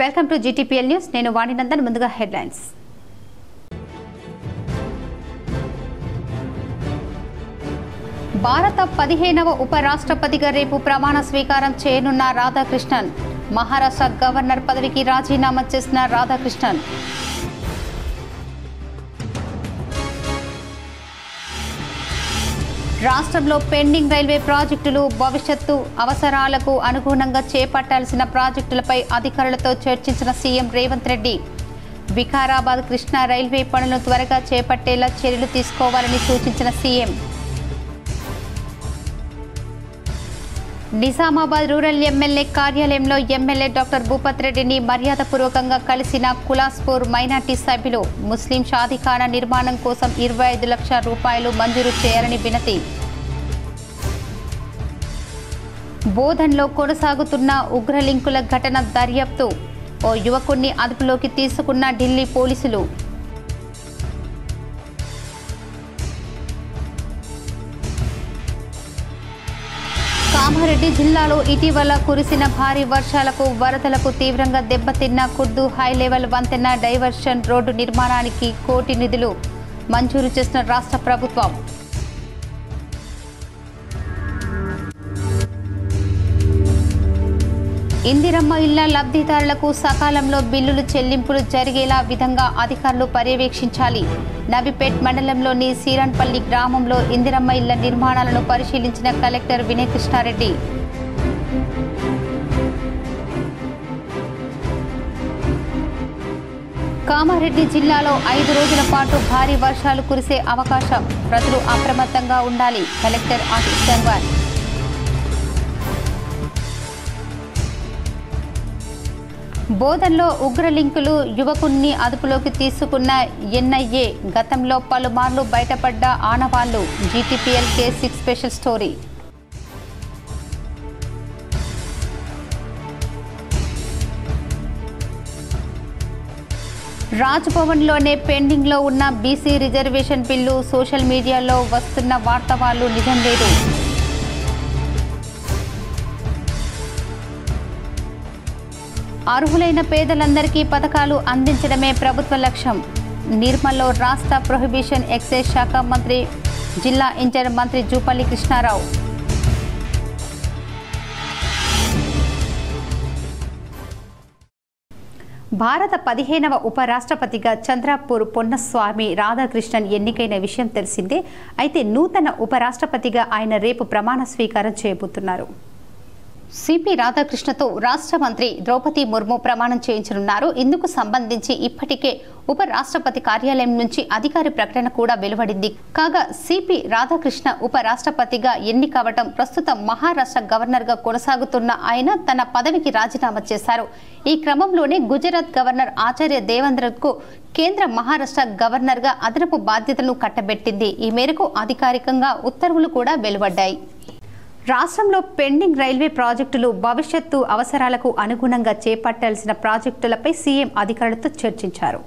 Welcome to GTPL news. నేను వాణినందన్. ముందుగా headlines. భారత 15వ ఉపరాష్ట్రపతిగా రేపు ప్రమాణ స్వీకారం చేయనున్న రాధాకృష్ణన్. మహారాష్ట్ర గవర్నర్ పదవికి రాజీనామా చేసిన రాధాకృష్ణన్. రాష్ట్రంలో పెండింగ్ రైల్వే ప్రాజెక్టులు, భవిష్యత్తు అవసరాలకు అనుగుణంగా చేపట్టాల్సిన ప్రాజెక్టులపై అధికారులతో చర్చించిన సీఎం రేవంత్ రెడ్డి. వికారాబాద్ కృష్ణా రైల్వే పనులను త్వరగా చేపట్టేలా చర్యలు తీసుకోవాలని సూచించిన సీఎం. నిజామాబాద్ రూరల్ ఎమ్మెల్యే కార్యాలయంలో ఎమ్మెల్యే డాక్టర్ భూపత్ రెడ్డిని మర్యాదపూర్వకంగా కలిసిన కులాస్పూర్ మైనార్టీ సభ్యులు. ముస్లిం షాదీఖానా నిర్మాణం కోసం 25 లక్షల రూపాయలు మంజూరు చేయాలని వినతి. బోధన్లో కొనసాగుతున్న ఉగ్రలింకుల ఘటన దర్యాప్తు. ఓ యువకుడిని అదుపులోకి తీసుకున్న ఢిల్లీ పోలీసులు. కామారెడ్డి జిల్లాలో ఇటీవల కురిసిన భారీ వర్షాలకు, వరదలకు తీవ్రంగా దెబ్బతిన్న కుర్దు హైలెవెల్ వంతెన డైవర్షన్ రోడ్డు నిర్మాణానికి 1 కోటి నిధులు మంజూరు చేసిన రాష్ట్ర ప్రభుత్వం. ఇందిరమ్మ ఇళ్ల లబ్ధిదారులకు సకాలంలో బిల్లులు చెల్లింపులు జరిగేలా విధంగా అధికారులు పర్యవేక్షించాలి. నబిపేట్ మండలంలోని సీరన్పల్లి గ్రామంలో ఇందిరమ్మ ఇళ్ల నిర్మాణాలను పరిశీలించిన కలెక్టర్ వినయ్ కృష్ణారెడ్డి. కామారెడ్డి జిల్లాలో 5 రోజుల పాటు భారీ వర్షాలు కురిసే అవకాశం. ప్రజలు అప్రమత్తంగా ఉండాలి. కలెక్టర్ ఆశిష్ గంగ్వార్. బోధన్లో ఉగ్రలింకులు యువకుణ్ణి అదుపులోకి తీసుకున్న NIA. గతంలో పలుమార్లు బయటపడ్డ ఆనవాళ్లు. GTPL K6 special story. రాజ్భవన్లోనే పెండింగ్లో ఉన్న BC రిజర్వేషన్ బిల్లు. సోషల్ మీడియాలో వస్తున్న వార్తావాళ్లు నిజం లేదు. అర్హులైన పేదలందరికీ పథకాలు అందించడమే ప్రభుత్వ లక్ష్యం. నిర్మల్లో రాష్ట్ర ప్రొహిబిషన్ ఎక్సైజ్ శాఖ మంత్రి, జిల్లా ఇన్ఛార్జ్ మంత్రి జూపల్లి కృష్ణారావు. భారత 15వ ఉపరాష్ట్రపతిగా చంద్రపూర్ పొన్నస్వామి రాధాకృష్ణన్ ఎన్నికైన విషయం తెలిసిందే. అయితే నూతన ఉపరాష్ట్రపతిగా ఆయన రేపు ప్రమాణ స్వీకారం చేయబోతున్నారు. సిపి రాధాకృష్ణతో రాష్ట్ర మంత్రి ద్రౌపది ముర్ము ప్రమాణం చేయించనున్నారు. ఇందుకు సంబంధించి ఇప్పటికే ఉపరాష్ట్రపతి కార్యాలయం నుంచి అధికారి ప్రకటన కూడా వెలువడింది. కాగా సిపి రాధాకృష్ణ ఉపరాష్ట్రపతిగా ఎన్ని కావటం, ప్రస్తుతం మహారాష్ట్ర గవర్నర్గా కొనసాగుతున్న ఆయన తన పదవికి రాజీనామా చేశారు. ఈ క్రమంలోనే గుజరాత్ గవర్నర్ ఆచార్య దేవేంద్రకు కేంద్ర మహారాష్ట్ర గవర్నర్గా అదనపు బాధ్యతలను కట్టబెట్టింది. ఈ మేరకు అధికారికంగా ఉత్తర్వులు కూడా వెలువడ్డాయి. రాష్ట్రంలో పెండింగ్ రైల్వే ప్రాజెక్టులు, భవిష్యత్తు అవసరాలకు అనుగుణంగా చేపట్టాల్సిన ప్రాజెక్టులపై సీఎం అధికారులతో చర్చించారు.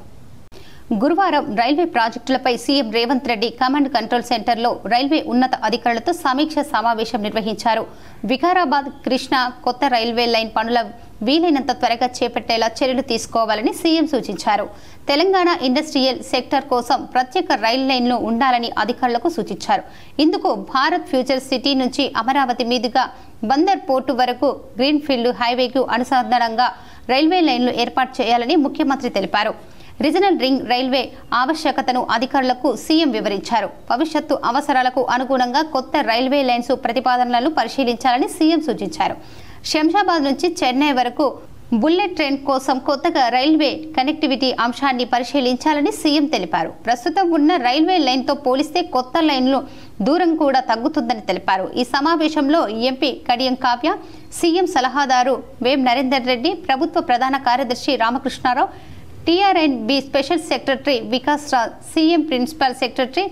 గురువారం రైల్వే ప్రాజెక్టులపై CM Revanth Reddy command control సెంటర్లో రైల్వే ఉన్నత అధికారులతో సమీక్ష సమావేశం నిర్వహించారు. వికారాబాద్ కృష్ణా కొత్త రైల్వే లైన్ పనుల వీలైనంత త్వరగా చేపట్టేలా చర్యలు తీసుకోవాలని సీఎం సూచించారు. తెలంగాణ ఇండస్ట్రియల్ సెక్టర్ కోసం ప్రత్యేక రైల్ లైన్లు ఉండాలని అధికారులకు సూచించారు. ఇందుకు భారత్ ఫ్యూచర్ సిటీ నుంచి అమరావతి మీదుగా బందర్ పోర్టు వరకు గ్రీన్ఫీల్డ్ హైవేకు అనుసంధానంగా రైల్వే లైన్లు ఏర్పాటు చేయాలని ముఖ్యమంత్రి తెలిపారు. రీజనల్ రింగ్ రైల్వే ఆవశ్యకతను అధికారులకు సీఎం వివరించారు. భవిష్యత్తు అవసరాలకు అనుగుణంగా కొత్త రైల్వే లైన్స్ ప్రతిపాదనలను పరిశీలించాలని సీఎం సూచించారు. శంషాబాద్ నుంచి చెన్నై వరకు బుల్లెట్ ట్రైన్ కోసం కొత్తగా రైల్వే కనెక్టివిటీ అంశాన్ని పరిశీలించాలని సీఎం తెలిపారు. ప్రస్తుతం ఉన్న రైల్వే లైన్తో పోలిస్తే కొత్త లైన్లు దూరం కూడా తగ్గుతుందని తెలిపారు. ఈ సమావేశంలో ఎంపీ కడియం కావ్య, సీఎం సలహాదారు వేం నరేందర్ రెడ్డి, ప్రభుత్వ ప్రధాన కార్యదర్శి Ramakrishna Rao, TRNB special secretary Vikas Raj, CM principal secretary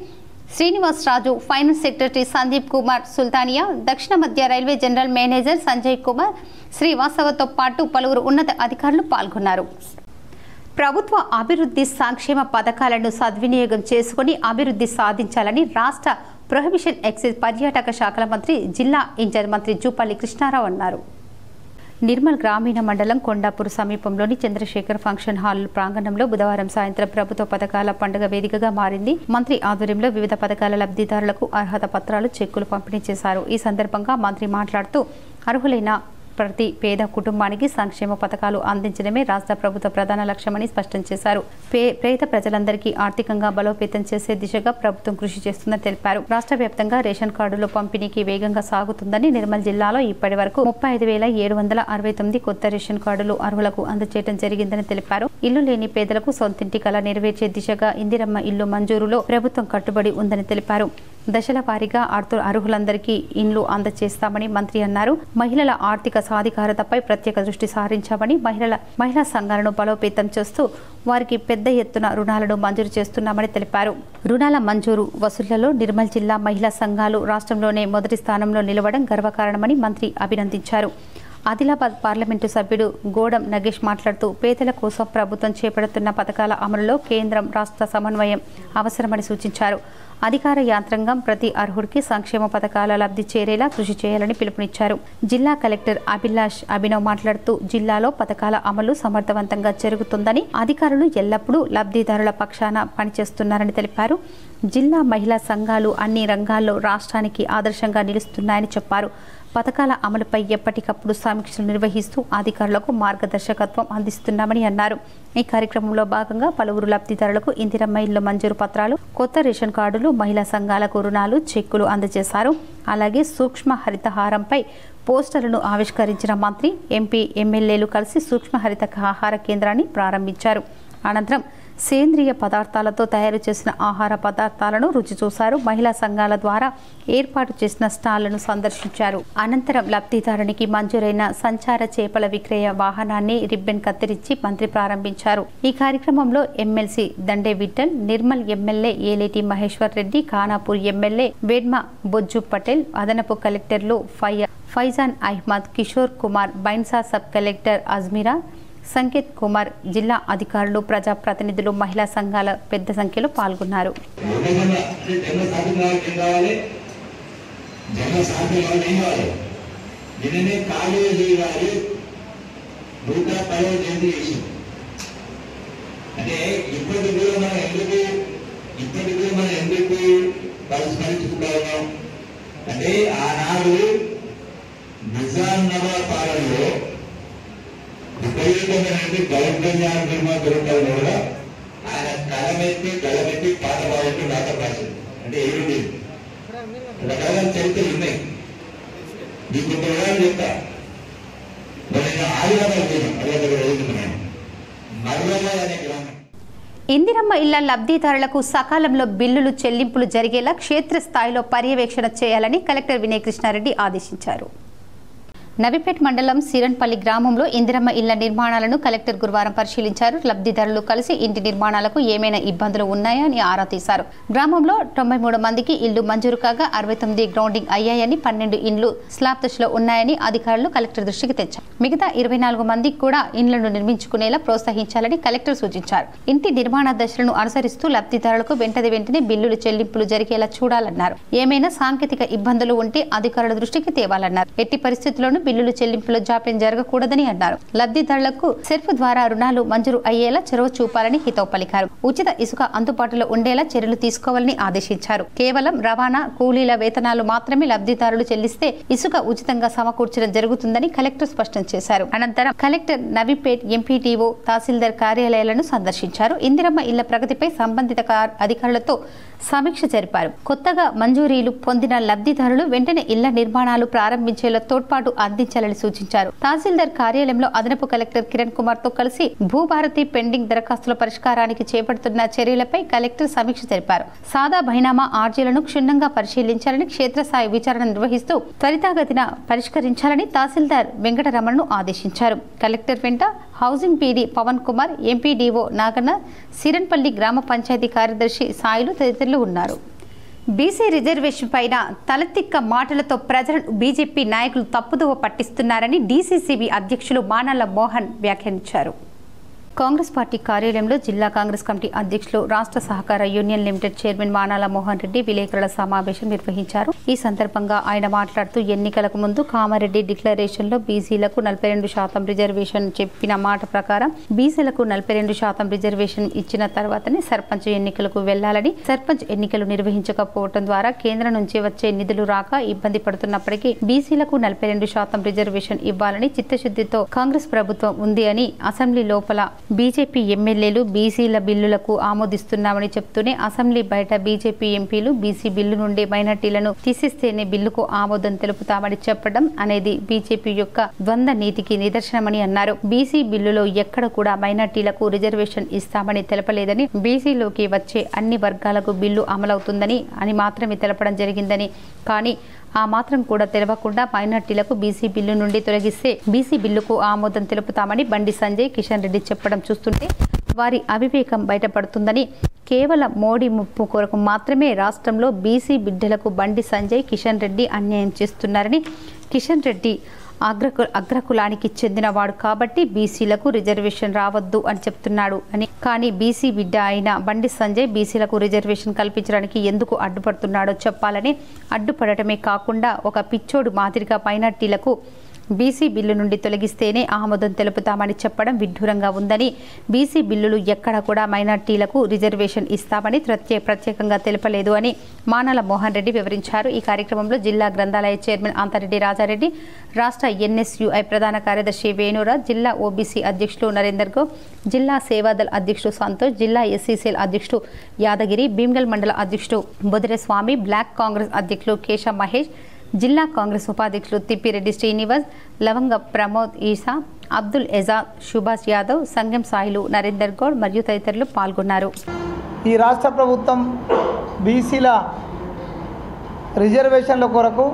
Srinivas Raju, finance secretary Sandeep Kumar Sultania, దక్షిణ మధ్య railway general manager Sanjay Kumar శ్రీవాస్తవతో పాటు పలువురు ఉన్నత అధికారులు పాల్గొన్నారు. ప్రభుత్వ అభివృద్ధి సంక్షేమ పథకాలను సద్వినియోగం చేసుకుని అభివృద్ధి సాధించాలని రాష్ట్ర ప్రొహిబిషన్ ఎక్సైజ్ పర్యాటక శాఖల మంత్రి, జిల్లా ఇన్ఛార్జ్ మంత్రి జూపల్లి కృష్ణారావు అన్నారు. నిర్మల్ గ్రామీణ మండలం కొండాపూర్ సమీపంలోని చంద్రశేఖర్ ఫంక్షన్ హాల్ ప్రాంగణంలో బుధవారం సాయంత్రం ప్రభుత్వ పథకాల పండుగ వేదికగా మారింది. మంత్రి ఆధ్వర్యంలో వివిధ పథకాల లబ్ధిదారులకు అర్హత పత్రాలు, చెక్కులు పంపిణీ చేశారు. ఈ సందర్భంగా మంత్రి మాట్లాడుతూ అర్హులైన ప్రతి పేద కుటుంబానికి సంక్షేమ పథకాలు అందించడమే రాష్ట్ర ప్రభుత్వ ప్రధాన లక్ష్యమని స్పష్టం చేశారు. పేద ప్రజలందరికీ ఆర్థికంగా బలోపేతం చేసే దిశగా ప్రభుత్వం కృషి చేస్తుందని తెలిపారు. రాష్ట్ర వ్యాప్తంగా రేషన్ కార్డుల పంపిణీకి వేగంగా సాగుతుందని, నిర్మల్ జిల్లాలో ఇప్పటి వరకు 35,769 కొత్త రేషన్ కార్డులు అర్హులకు అందజేయడం జరిగిందని తెలిపారు. ఇల్లు లేని పేదలకు సొంతింటి కల నెరవేర్చే దిశగా ఇందిరమ్మ ఇల్లు మంజూరులో ప్రభుత్వం కట్టుబడి ఉందని తెలిపారు. దశల వారీగా అర్హులందరికీ ఇండ్లు అందజేస్తామని మంత్రి అన్నారు. మహిళల ఆర్థిక సాధికారతపై ప్రత్యేక దృష్టి సారించామని, మహిళా సంఘాలను బలోపేతం చేస్తూ వారికి పెద్ద ఎత్తున రుణాలను మంజూరు చేస్తున్నామని తెలిపారు. రుణాల మంజూరు వసూళ్లలో నిర్మల్ జిల్లా మహిళా సంఘాలు రాష్ట్రంలోనే మొదటి స్థానంలో నిలవడం గర్వకారణమని మంత్రి అభినందించారు. ఆదిలాబాద్ పార్లమెంటు సభ్యుడు గోడం నగేష్ మాట్లాడుతూ పేదల కోసం ప్రభుత్వం చేపడుతున్న పథకాల అమలులో కేంద్రం, రాష్ట్ర సమన్వయం అవసరమని సూచించారు. అధికార యాంత్రాంగం ప్రతి అర్హుడికి సంక్షేమ పథకాల లబ్ధి చేరేలా కృషి చేయాలని పిలుపునిచ్చారు. జిల్లా కలెక్టర్ అభినవ్ మాట్లాడుతూ జిల్లాలో పథకాల అమలు సమర్థవంతంగా జరుగుతుందని, అధికారులు ఎల్లప్పుడూ లబ్ధిదారుల పక్షాన పనిచేస్తున్నారని తెలిపారు. జిల్లా మహిళా సంఘాలు అన్ని రంగాల్లో రాష్ట్రానికి ఆదర్శంగా నిలుస్తున్నాయని చెప్పారు. పథకాల అమలుపై ఎప్పటికప్పుడు సమీక్షలు నిర్వహిస్తూ అధికారులకు మార్గదర్శకత్వం అందిస్తున్నామని అన్నారు. ఈ కార్యక్రమంలో భాగంగా పలువురు లబ్ధిదారులకు ఇందిరమ్మ ఇళ్ల మంజూరు పత్రాలు, కొత్త రేషన్ కార్డులు, మహిళా సంఘాలకు రుణాలు, చెక్కులు అందజేశారు. అలాగే సూక్ష్మ హరితహారంపై పోస్టర్లను ఆవిష్కరించిన మంత్రి, ఎంపీ, ఎమ్మెల్యేలు కలిసి సూక్ష్మ హరిత ఆహార కేంద్రాన్ని ప్రారంభించారు. అనంతరం సేంద్రియ పదార్థాలతో తయారు చేసిన ఆహార పదార్థాలను రుచి చూశారు. మహిళా సంఘాల ద్వారా ఏర్పాటు చేసిన స్టాళ్లను సందర్శించారు. అనంతరం లబ్ధిదారునికి మంజూరైన సంచార చేపల విక్రయ వాహనాన్ని రిబ్బన్ కత్తిరించి మంత్రి ప్రారంభించారు. ఈ కార్యక్రమంలో MLC Dande Vithal, Nirmal MLA Eleti Maheshwar Reddy, Khanapur MLA Vedma Bojju Patel, అదనపు కలెక్టర్లు ఫైజాన్ అహ్మద్, కిషోర్ కుమార్, బైన్సా సబ్ కలెక్టర్ అజ్మీరా, సంకేత్ కుమార్, జిల్లా అధికారులు, ప్రజాప్రతినిధులు, మహిళా సంఘాల పెద్ద సంఖ్యలో పాల్గొన్నారు. గౌరవ నిర్మాణ దొరకడం కూడా ఆయన కలమెత్తి పాట పాడుతూ నాటకం రాశారు. అంటే ఏమిటి రకరకాల చరిత్రలు ఉన్నాయి. మీకు కొంత వివరాలు చెప్తా. నేను ఆదిలాబాద్ చదువుతున్నాను. మర్రమ్మ అనే గ్రామం. ఇందిరమ్మ ఇళ్ల లబ్ధిదారులకు సకాలంలో బిల్లులు చెల్లింపులు జరిగేలా క్షేత్రస్థాయిలో పర్యవేక్షణ చేయాలని కలెక్టర్ వినయ్ కృష్ణారెడ్డి ఆదేశించారు. నవిపేట్ మండలం సిరన్పల్లి గ్రామంలో ఇందిరమ్మ ఇళ్ల నిర్మాణాలను కలెక్టర్ గురువారం పరిశీలించారు. లబ్ధిదారులు కలిసి ఇంటి నిర్మాణాలకు ఏమైనా ఇబ్బందులు ఉన్నాయా అని ఆరా తీశారు. గ్రామంలో 93 మందికి ఇళ్లు మంజూరు కాగా 69 గ్రౌండింగ్ అయ్యాయని, 12 ఇండ్లు స్లాబ్ దశలో ఉన్నాయని అధికారులు కలెక్టర్ దృష్టికి తెచ్చారు. మిగతా 24 మందికి కూడా ఇండ్లను నిర్మించుకునేలా ప్రోత్సహించాలని కలెక్టర్ సూచించారు. ఇంటి నిర్మాణ దశలను అనుసరిస్తూ లబ్ధిదారులకు వెంటనే బిల్లులు చెల్లింపులు జరిగేలా చూడాలన్నారు. ఏమైనా సాంకేతిక ఇబ్బందులు ఉంటే అధికారుల దృష్టికి తేవాలన్నారు. ఎట్టి పరిస్థితుల్లోనూ బిల్లులు చెల్లింపులో జాప్యం జరగకూడదని అన్నారు. లబ్ధిదారులకు సెర్ఫ్ ద్వారా రుణాలు మంజూరు అయ్యేలా చొరవ చూపాలని హితవు పలికారు. ఉచిత ఇసుక అందుబాటులో ఉండేలా చర్యలు తీసుకోవాలని ఆదేశించారు. కేవలం రవాణా కూలీల వేతనాలు మాత్రమే లబ్ధిదారులు చెల్లిస్తే ఇసుక ఉచితంగా సమకూర్చడం జరుగుతుందని కలెక్టర్ స్పష్టం చేశారు. అనంతరం కలెక్టర్ నవీపేట్, ఎంపీటీఓ, తహసీల్దార్ కార్యాలయాలను సందర్శించారు. ఇందిరమ్మ ఇళ్ల ప్రగతిపై సంబంధిత అధికారులతో సమీక్ష జరిపారు. కొత్తగా మంజూరీలు పొందిన లబ్ధిదారులు వెంటనే ఇళ్ల నిర్మాణాలు ప్రారంభించేలా తోడ్పాటు అందించాలని సూచించారు. తహసీల్దార్ కార్యాలయంలో అదనపు కలెక్టర్ కిరణ్ కుమార్ తో కలిసి భూభారతి పెండింగ్ దరఖాస్తుల పరిష్కారానికి చేపడుతున్న చర్యలపై కలెక్టర్ సమీక్ష జరిపారు. సాదా బైనామా ఆర్జీలను క్షుణ్ణంగా పరిశీలించాలని, క్షేత్రస్థాయి విచారణ నిర్వహిస్తూ త్వరితగతిన పరిష్కరించాలని తహసీల్దార్ వెంకటరమణను ఆదేశించారు. కలెక్టర్ వెంట housing PD Pavan Kumar, MPDO Naganna, Siranpalli గ్రామ పంచాయతీ కార్యదర్శి సాయిలు తదితరులు ఉన్నారు. బీసీ రిజర్వేషన్ పైన తలతిక్క మాటలతో ప్రజలను బీజేపీ నాయకులు తప్పుదోవ పట్టిస్తున్నారని డీసీసీబీ అధ్యక్షులు మానల మోహన్ వ్యాఖ్యానించారు. కాంగ్రెస్ పార్టీ కార్యాలయంలో జిల్లా కాంగ్రెస్ కమిటీ అధ్యక్షులు రాష్ట్ర సహకార union limited chairman Manala Mohan Reddy విలేకరుల సమావేశం నిర్వహించారు. ఈ సందర్భంగా ఆయన మాట్లాడుతూ ఎన్నికలకు ముందు కామారెడ్డి డిక్లరేషన్ లో బీసీలకు 42% రిజర్వేషన్ చెప్పిన మాట ప్రకారం బీసీలకు 42% రిజర్వేషన్ ఇచ్చిన తర్వాతనే సర్పంచ్ ఎన్నికలకు వెళ్లాలని, సర్పంచ్ ఎన్నికలు నిర్వహించకపోవడం ద్వారా కేంద్రం నుంచి వచ్చే నిధులు రాక ఇబ్బంది పడుతున్నప్పటికీ బీసీలకు 42% రిజర్వేషన్ ఇవ్వాలని చిత్తశుద్ధితో కాంగ్రెస్ ప్రభుత్వం ఉంది అని అసెంబ్లీ లోపల బీజేపీ ఎమ్మెల్యేలు బీసీల బిల్లులకు ఆమోదిస్తున్నామని చెప్తూనే అసెంబ్లీ బయట బీజేపీ ఎంపీలు బీసీ బిల్లు నుండి మైనార్టీలను తీసిస్తేనే బిల్లుకు ఆమోదం తెలుపుతామని చెప్పడం అనేది బీజేపీ యొక్క ద్వంద్వ నీతికి నిదర్శనమని అన్నారు. బీసీ బిల్లులో ఎక్కడ కూడా మైనార్టీలకు రిజర్వేషన్ ఇస్తామని తెలపలేదని, బీసీలోకి వచ్చే అన్ని వర్గాలకు బిల్లు అమలవుతుందని అని మాత్రమే తెలపడం జరిగిందని, కానీ ఆ మాత్రం కూడా తెలవకుండా మైనార్టీలకు బీసీ బిల్లు నుండి తొలగిస్తే బీసీ బిల్లుకు ఆమోదం తెలుపుతామని బండి సంజయ్, కిషన్ రెడ్డి చెప్పడం చూస్తుంటే వారి అవివేకం బయటపడుతుందని, కేవలం మోడీ ముప్పు కొరకు మాత్రమే రాష్ట్రంలో బీసీ బిడ్డలకు బండి సంజయ్, కిషన్ రెడ్డి అన్యాయం చేస్తున్నారని, కిషన్ రెడ్డి అగ్రకులానికి చెందినవాడు కాబట్టి బీసీలకు రిజర్వేషన్ రావద్దు అని చెప్తున్నాడు అని, కానీ బీసీ బిడ్డ అయిన బండి సంజయ్ బీసీలకు రిజర్వేషన్ కల్పించడానికి ఎందుకు అడ్డుపడుతున్నాడో చెప్పాలని, అడ్డుపడటమే కాకుండా ఒక పిచ్చోడు మాదిరిగా మైనార్టీలకు బీసీ బిల్లు నుండి తొలగిస్తేనే ఆమోదం తెలుపుతామని చెప్పడం విడ్డూరంగా ఉందని, బీసీ బిల్లులు ఎక్కడ కూడా మైనార్టీలకు రిజర్వేషన్ ఇస్తామని ప్రత్యేకంగా తెలపలేదు అని మానాల మోహన్ రెడ్డి వివరించారు. ఈ కార్యక్రమంలో జిల్లా గ్రంథాలయ చైర్మన్ అంతారెడ్డి రాజారెడ్డి, రాష్ట్ర ఎన్ఎస్యుఐ ప్రధాన కార్యదర్శి వేణురాజ్, జిల్లా ఓబీసీ అధ్యక్షులు నరేందర్ గౌడ్, జిల్లా సేవాదల్ అధ్యక్షుడు సంతోష్, జిల్లా ఎస్సీసీఎల్ అధ్యక్షుడు యాదగిరి, భీమ్గల్ మండల అధ్యక్షుడు బుదరెస్వామి, బ్లాక్ కాంగ్రెస్ అధ్యక్షులు కేశ మహేష్, జిల్లా కాంగ్రెస్ ఉపాధ్యక్షులు తిప్పిరెడ్డి శ్రీనివాస్, లవంగ ప్రమోద్ ఈసా, అబ్దుల్ ఎజాద్, సుభాష్ యాదవ్, సంగం సాయిలు, నరేందర్ గౌడ్ మరియు తదితరులు పాల్గొన్నారు. ఈ రాష్ట్ర ప్రభుత్వం బీసీల రిజర్వేషన్ల కొరకు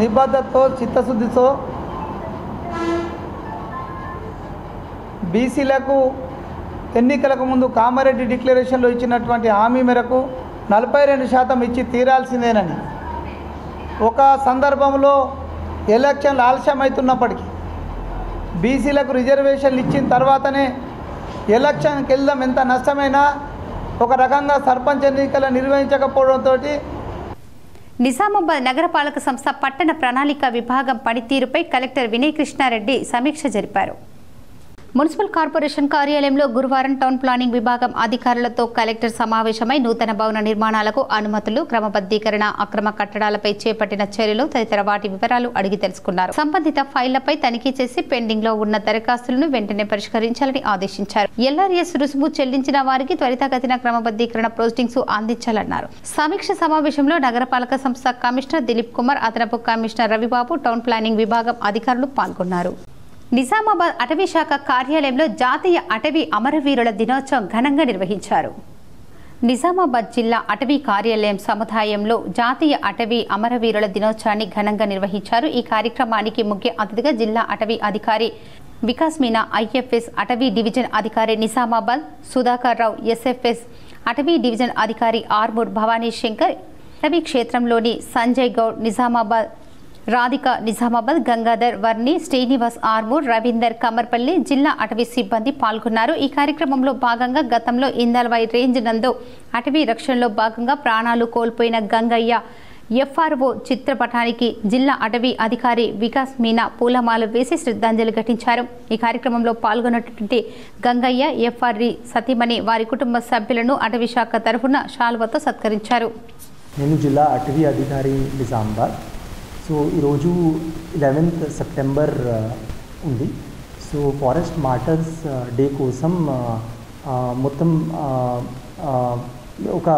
నిబద్ధతతో, చిత్తశుద్ధితో బీసీలకు ఎన్నికలకు ముందు కామారెడ్డి డిక్లరేషన్లో ఇచ్చినటువంటి హామీ మేరకు 42% ఇచ్చి తీరాల్సిందేనని, ఒక సందర్భంలో ఎలక్షన్లు ఆలస్యమవుతున్నప్పటికీ బీసీలకు రిజర్వేషన్లు ఇచ్చిన తర్వాతనే ఎలక్షన్కి వెళ్దాం, ఎంత నష్టమైనా ఒక రకంగా సర్పంచ్ ఎన్నికలు నిర్వహించకపోవడంతో నిజామాబాద్ నగరపాలక సంస్థ పట్టణ ప్రణాళిక విభాగం పనితీరుపై కలెక్టర్ వినయ్ కృష్ణారెడ్డి సమీక్ష జరిపారు. మున్సిపల్ కార్పొరేషన్ కార్యాలయంలో గురువారం టౌన్ ప్లానింగ్ విభాగం అధికారులతో కలెక్టర్ సమావేశమై నూతన భవన నిర్మాణాలకు అనుమతులు, క్రమబద్ధీకరణ, అక్రమ కట్టడాలపై చేపట్టిన చర్యలు తదితర వాటి వివరాలు అడిగి తెలుసుకున్నారు. సంబంధిత ఫైళ్లపై తనిఖీ చేసి పెండింగ్ లో ఉన్న దరఖాస్తులను వెంటనే పరిష్కరించాలని ఆదేశించారు. ఎల్ఆర్ఎస్ రుసుము చెల్లించిన వారికి త్వరితగతిన క్రమబద్ధీకరణ పోస్టింగ్స్ అందించాలన్నారు. సమీక్ష సమావేశంలో నగరపాలక సంస్థ కమిషనర్ దిలీప్ కుమార్, అదనపు కమిషనర్ రవిబాబు, టౌన్ ప్లానింగ్ విభాగం అధికారులు పాల్గొన్నారు. నిజామాబాద్ అటవీ శాఖ కార్యాలయంలో జాతీయ అటవీ అమరవీరుల దినోత్సవం ఘనంగా నిర్వహించారు. నిజామాబాద్ జిల్లా అటవీ కార్యాలయం సముదాయంలో జాతీయ అటవీ అమరవీరుల దినోత్సవాన్ని ఘనంగా నిర్వహించారు. ఈ కార్యక్రమానికి ముఖ్య అతిథిగా జిల్లా అటవీ అధికారి వికాస్ మీనా, ఐఎఫ్ఎస్ అటవీ డివిజన్ అధికారి నిజామాబాద్ సుధాకర్ రావు, ఎస్ఎఫ్ఎస్ అటవీ డివిజన్ అధికారి ఆర్మూర్ భవానీ శంకర్, అటవీ క్షేత్రంలోని సంజయ్ గౌడ్ నిజామాబాద్, రాధిక నిజామాబాద్, గంగాధర్ వర్ణి, శ్రీనివాస్ ఆర్మూర్, రవీందర్ కమర్పల్లి జిల్లా అటవీ సిబ్బంది పాల్గొన్నారు. ఈ కార్యక్రమంలో భాగంగా గతంలో ఇందల్వాయి రేంజ్ నందు అటవీ రక్షణలో భాగంగా ప్రాణాలు కోల్పోయిన గంగయ్య ఎఫ్ఆర్ఓ చిత్రపటానికి జిల్లా అటవీ అధికారి వికాస్ మీనా పూలమాల వేసి శ్రద్ధాంజలి ఘటించారు. ఈ కార్యక్రమంలో పాల్గొన్నటువంటి గంగయ్య ఎఫ్ఆర్ఈ సతీమణి, వారి కుటుంబ సభ్యులను అటవీ శాఖ తరఫున శాల్వతో సత్కరించారు. నేను జిల్లా అటవీ అధికారి నిజామాబాద్. సో ఈరోజు 11th సెప్టెంబర్ ఉంది. సో ఫారెస్ట్ మార్టర్స్ డే కోసం మొత్తం ఒక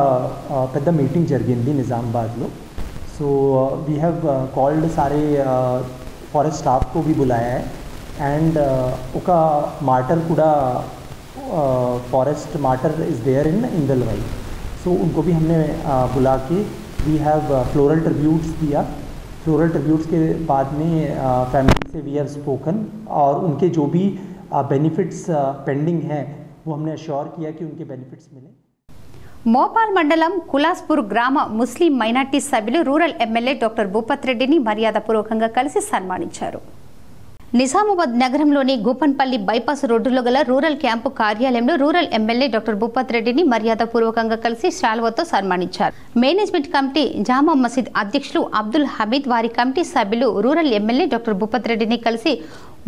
పెద్ద మీటింగ్ జరిగింది నిజామాబాద్లో. సో వీ హ్యావ్ కాల్డ్ సారే फॉरेस्ट स्टाफ को भी बुलाया है एंड ఒక मार्टर కూడా forest martyr is there in Indalwai. So उनको भी हमने बुला के वी हैव फ्लोरल ट्रिब्यूट्स दिया. फ्लोरल ट्रिब्यूट्स के बाद में फैमिली से वी हैव स्पोकन और उनके जो भी बेनिफिट्स पेंडिंग हैं वो हमने अश्योर किया कि उनके बेनिफिट्स मिलें. మోపాల్ మండలం కులాస్పూర్ గ్రామ ముస్లిం మైనార్టీ సభ్యులు రూరల్ ఎమ్మెల్యే డాక్టర్ భూపత్ రెడ్డిని మర్యాదపూర్వకంగా కలిసి సన్మానించారు. నిజామాబాద్ నగరంలోని గోపన్పల్లి బైపాస్ రోడ్డులో గల రూరల్ క్యాంపు కార్యాలయంలో రూరల్ ఎమ్మెల్యే డాక్టర్ భూపత్ రెడ్డిని మర్యాదపూర్వకంగా కలిసి శాల్వాతో సన్మానించారు. మేనేజ్మెంట్ కమిటీ జామా మసీద్ అధ్యక్షులు అబ్దుల్ హమీద్, వారి కమిటీ సభ్యులు రూరల్ ఎమ్మెల్యే డాక్టర్ భూపత్ రెడ్డిని కలిసి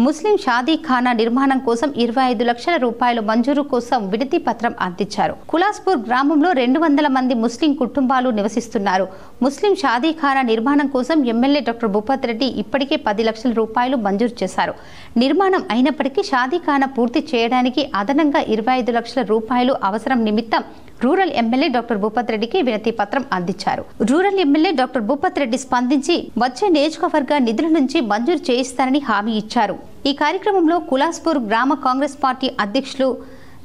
ముస్లిం షాదీఖానా నిర్మాణం కోసం 25 లక్షల రూపాయలు మంజూరు కోసం వినతి పత్రం అందించారు. కులాస్పూర్ గ్రామంలో 200 మంది ముస్లిం కుటుంబాలు నివసిస్తున్నారు. ముస్లిం షాదీఖానా నిర్మాణం కోసం ఎమ్మెల్యే డాక్టర్ భూపత్ రెడ్డి ఇప్పటికే 10 లక్షల రూపాయలు మంజూరు చేశారు. నిర్మాణం అయినప్పటికీ షాదీఖానా పూర్తి చేయడానికి అదనంగా 25 లక్షల రూపాయలు అవసరం నిమిత్తం రూరల్ ఎమ్మెల్యే డాక్టర్ భూపత్ రెడ్డికి వినతి పత్రం అందించారు. Rural MLA doctor Bhupat Reddy స్పందించి వచ్చే నియోజకవర్గ నిధుల నుంచి మంజూరు చేయిస్తారని హామీ ఇచ్చారు. ఈ కార్యక్రమంలో కులాస్పూర్ గ్రామ కాంగ్రెస్ పార్టీ అధ్యక్షులు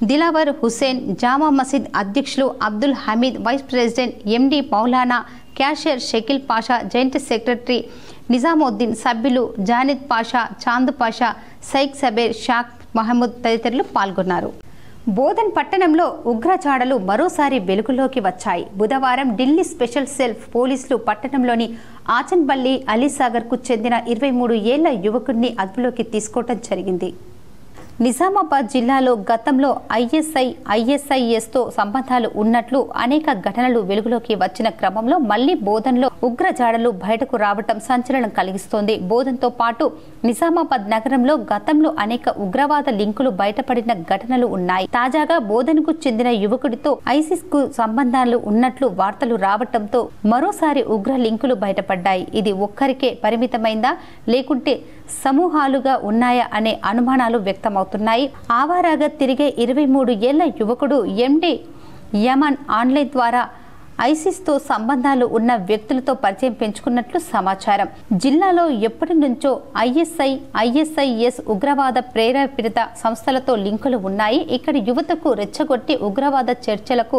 దిలావర్ హుసేన్, జామా మసీద్ అధ్యక్షులు Abdul Hameed, vice president MD Maulana, cashier Shakeel Pasha, joint secretary Nizamuddin, సభ్యులు జానిద్ పాషా, చాంద్ పాషా, సైక్ సబేర్, షాక్ మహమూద్ తదితరులు పాల్గొన్నారు. బోధన్ పట్టణంలో ఉగ్రచాడలు మరోసారి వెలుగులోకి వచ్చాయి. బుధవారం ఢిల్లీ స్పెషల్ సెల్ పోలీసులు పట్టణంలోని ఆచన్పల్లి అలీసాగర్కు చెందిన 23 ఏళ్ల యువకుడిని అదుపులోకి తీసుకోవడం జరిగింది. నిజామాబాద్ జిల్లాలో గతంలో ఐఎస్ఐఎస్తో సంబంధాలు ఉన్నట్లు అనేక ఘటనలు వెలుగులోకి వచ్చిన క్రమంలో మళ్లీ బోధన్లో ఉగ్రజాడలు బయటకు రావటం సంచలనం కలిగిస్తోంది. బోధన్తో పాటు నిజామాబాద్ నగరంలో గతంలో అనేక ఉగ్రవాద లింకులు బయటపడిన ఘటనలు ఉన్నాయి. తాజాగా బోధన్కు చెందిన యువకుడితో ఐసిస్ కు సంబంధాలు ఉన్నట్లు వార్తలు రావటంతో మరోసారి ఉగ్ర లింకులు బయటపడ్డాయి. ఇది ఒక్కరికే పరిమితమైందా లేకుంటే సమూహాలుగా ఉన్నాయా అనే అనుమానాలు వ్యక్తమవుతున్నాయి. ఆవారాగా తిరిగే 23 ఏళ్ల యువకుడు ఎండి యమన్ ఆన్లైన్ ద్వారా ఐసిస్తో సంబంధాలు ఉన్న వ్యక్తులతో పరిచయం పెంచుకున్నట్లు సమాచారం. జిల్లాలో ఎప్పటి నుంచో ఐఎస్ఐఎస్ ఉగ్రవాద ప్రేరేపిత సంస్థలతో లింకులు ఉన్నాయి. ఇక్కడ యువతకు రెచ్చగొట్టి ఉగ్రవాద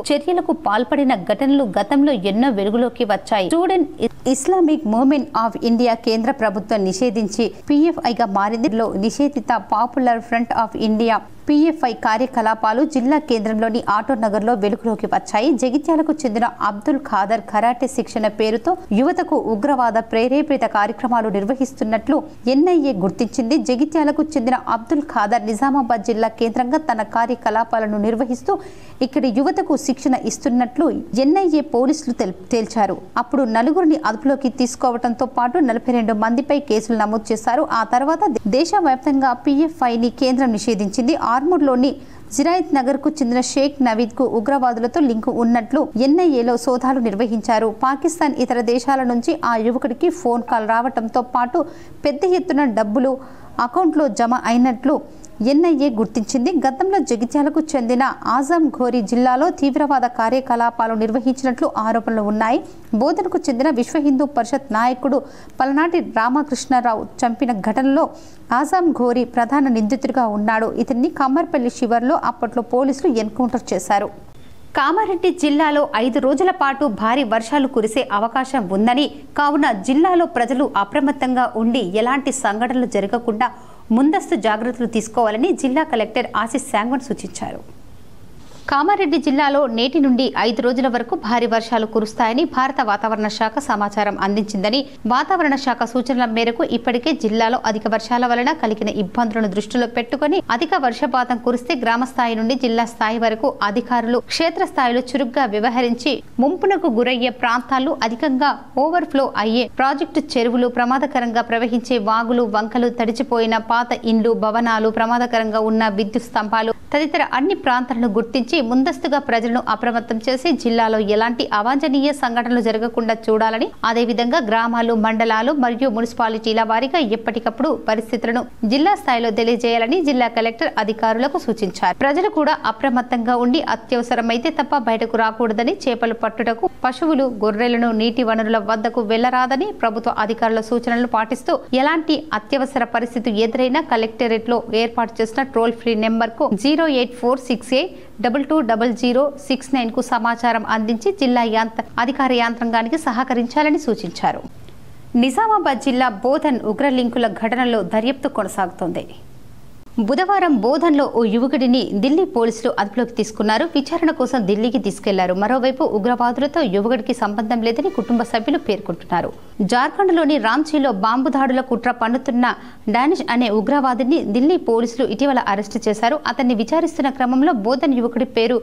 చర్యలకు పాల్పడిన ఘటనలు గతంలో ఎన్నో వెలుగులోకి వచ్చాయి. Student Islamic movement of India కేంద్ర ప్రభుత్వం నిషేధించి పిఎఫ్ఐగా మారింది. నిషేధిత popular front of India PFI కార్యకలాపాలు జిల్లా కేంద్రంలోని ఆటో నగర్లో వెలుగులోకి వచ్చాయి. జగిత్యాలకు చెందిన అబ్దుల్ ఖాదర్ కరాటే శిక్షణ పేరుతో యువతకు ఉగ్రవాద ప్రేరేపిత కార్యక్రమాలు నిర్వహిస్తున్నట్లు ఎన్ఐఏ గుర్తించింది. జగిత్యాలకు చెందిన అబ్దుల్ ఖాదర్ నిజామాబాద్ జిల్లా కేంద్రంగా తన కార్యకలాపాలను నిర్వహిస్తూ ఇక్కడి యువతకు శిక్షణ ఇస్తున్నట్లు ఎన్ఐఏ పోలీసులు తేల్చారు. అప్పుడు నలుగురిని అదుపులోకి తీసుకోవడంతో పాటు 42 మందిపై కేసులు నమోదు చేశారు. ఆ తర్వాత దేశవ్యాప్తంగా పిఎఫ్ఐని కేంద్రం నిషేధించింది. ఆర్మూర్లోని జిరాయిత్ నగర్ కు చెందిన షేక్ నవీద్ కు ఉగ్రవాదులతో లింకు ఉన్నట్లు ఎన్ఐఏలో సోదాలు నిర్వహించారు. పాకిస్తాన్, ఇతర దేశాల నుంచి ఆ యువకుడికి ఫోన్ కాల్ రావడంతో పాటు పెద్ద ఎత్తున డబ్బులు అకౌంట్లో జమ అయినట్లు ఎన్ఐఏ గుర్తించింది. గతంలో జగిత్యాలకు చెందిన ఆజం ఘోరీ జిల్లాలో తీవ్రవాద కార్యకలాపాలు నిర్వహించినట్లు ఆరోపణలు ఉన్నాయి. బోధనకు చెందిన విశ్వ హిందూ పరిషత్ నాయకుడు పలనాటి రామకృష్ణరావు చంపిన ఘటనలో ఆజం ఘోరీ ప్రధాన నిందితుడిగా ఉన్నాడు. ఇతన్ని కమ్మర్పల్లి శివార్లో అప్పట్లో పోలీసులు ఎన్కౌంటర్ చేశారు. కామారెడ్డి జిల్లాలో 5 రోజుల పాటు భారీ వర్షాలు కురిసే అవకాశం ఉందని, కావున జిల్లాలో ప్రజలు అప్రమత్తంగా ఉండి ఎలాంటి సంఘటనలు జరగకుండా ముందస్తు జాగ్రత్తలు తీసుకోవాలని జిల్లా కలెక్టర్ ఆశీస్ శాంగన్ సూచించారు. కామారెడ్డి జిల్లాలో నేటి నుండి 5 రోజుల వరకు భారీ వర్షాలు కురుస్తాయని భారత వాతావరణ శాఖ సమాచారం అందించిందని, వాతావరణ శాఖ సూచనల మేరకు ఇప్పటికే జిల్లాలో అధిక వర్షాల వలన కలిగిన ఇబ్బందులను దృష్టిలో పెట్టుకుని అధిక వర్షపాతం కురిస్తే గ్రామ స్థాయి నుండి జిల్లా స్థాయి వరకు అధికారులు క్షేత్రస్థాయిలో చురుగ్గా వ్యవహరించి ముంపునకు గురయ్యే ప్రాంతాలు, అధికంగా ఓవర్ఫ్లో అయ్యే ప్రాజెక్టు చెరువులు, ప్రమాదకరంగా ప్రవహించే వాగులు, వంకలు, తడిచిపోయిన పాత ఇండ్లు, భవనాలు, ప్రమాదకరంగా ఉన్న విద్యుత్ స్తంభాలు తదితర అన్ని ప్రాంతాలను గుర్తించి ముందస్తుగా ప్రజలను అప్రమత్తం చేసి జిల్లాలో ఎలాంటి అవాంఛనీయ సంఘటనలు జరగకుండా చూడాలని, అదేవిధంగా గ్రామాలు, మండలాలు మరియు మున్సిపాలిటీల వారీగా ఎప్పటికప్పుడు పరిస్థితులను జిల్లా స్థాయిలో తెలియజేయాలని జిల్లా కలెక్టర్ అధికారులకు సూచించారు. ప్రజలు కూడా అప్రమత్తంగా ఉండి అత్యవసరమైతే తప్ప బయటకు రాకూడదని, చేపలు పట్టుటకు పశువులు, గొర్రెలను నీటి వనరుల వద్దకు వెళ్లరాదని ప్రభుత్వ అధికారుల సూచనలు పాటిస్తూ ఎలాంటి అత్యవసర పరిస్థితి ఎదురైనా కలెక్టరేట్ లో ఏర్పాటు చేసిన టోల్ ఫ్రీ నెంబర్ కు 08468220069 కు సమాచారం అందించి జిల్లా అధికార యంత్రాంగానికి సహకరించాలని సూచించారు. నిజామాబాద్ జిల్లా బోధన్ ఉగ్ర లింకుల ఘటనలో దర్యాప్తు కొనసాగుతోంది. బుధవారం బోధన్లో ఓ యువకుడిని ఢిల్లీ పోలీసులు అదుపులోకి తీసుకున్నారు. విచారణ కోసం ఢిల్లీకి తీసుకెళ్లారు. మరోవైపు ఉగ్రవాదులతో యువకుడికి సంబంధం లేదని కుటుంబ సభ్యులు పేర్కొంటున్నారు. జార్ఖండ్లోని రాంచీలో బాంబు దాడుల కుట్ర పన్నుతున్న డానిష్ అనే ఉగ్రవాదిని ఢిల్లీ పోలీసులు ఇటీవల అరెస్టు చేశారు. అతన్ని విచారిస్తున్న క్రమంలో బోధన్ యువకుడి పేరు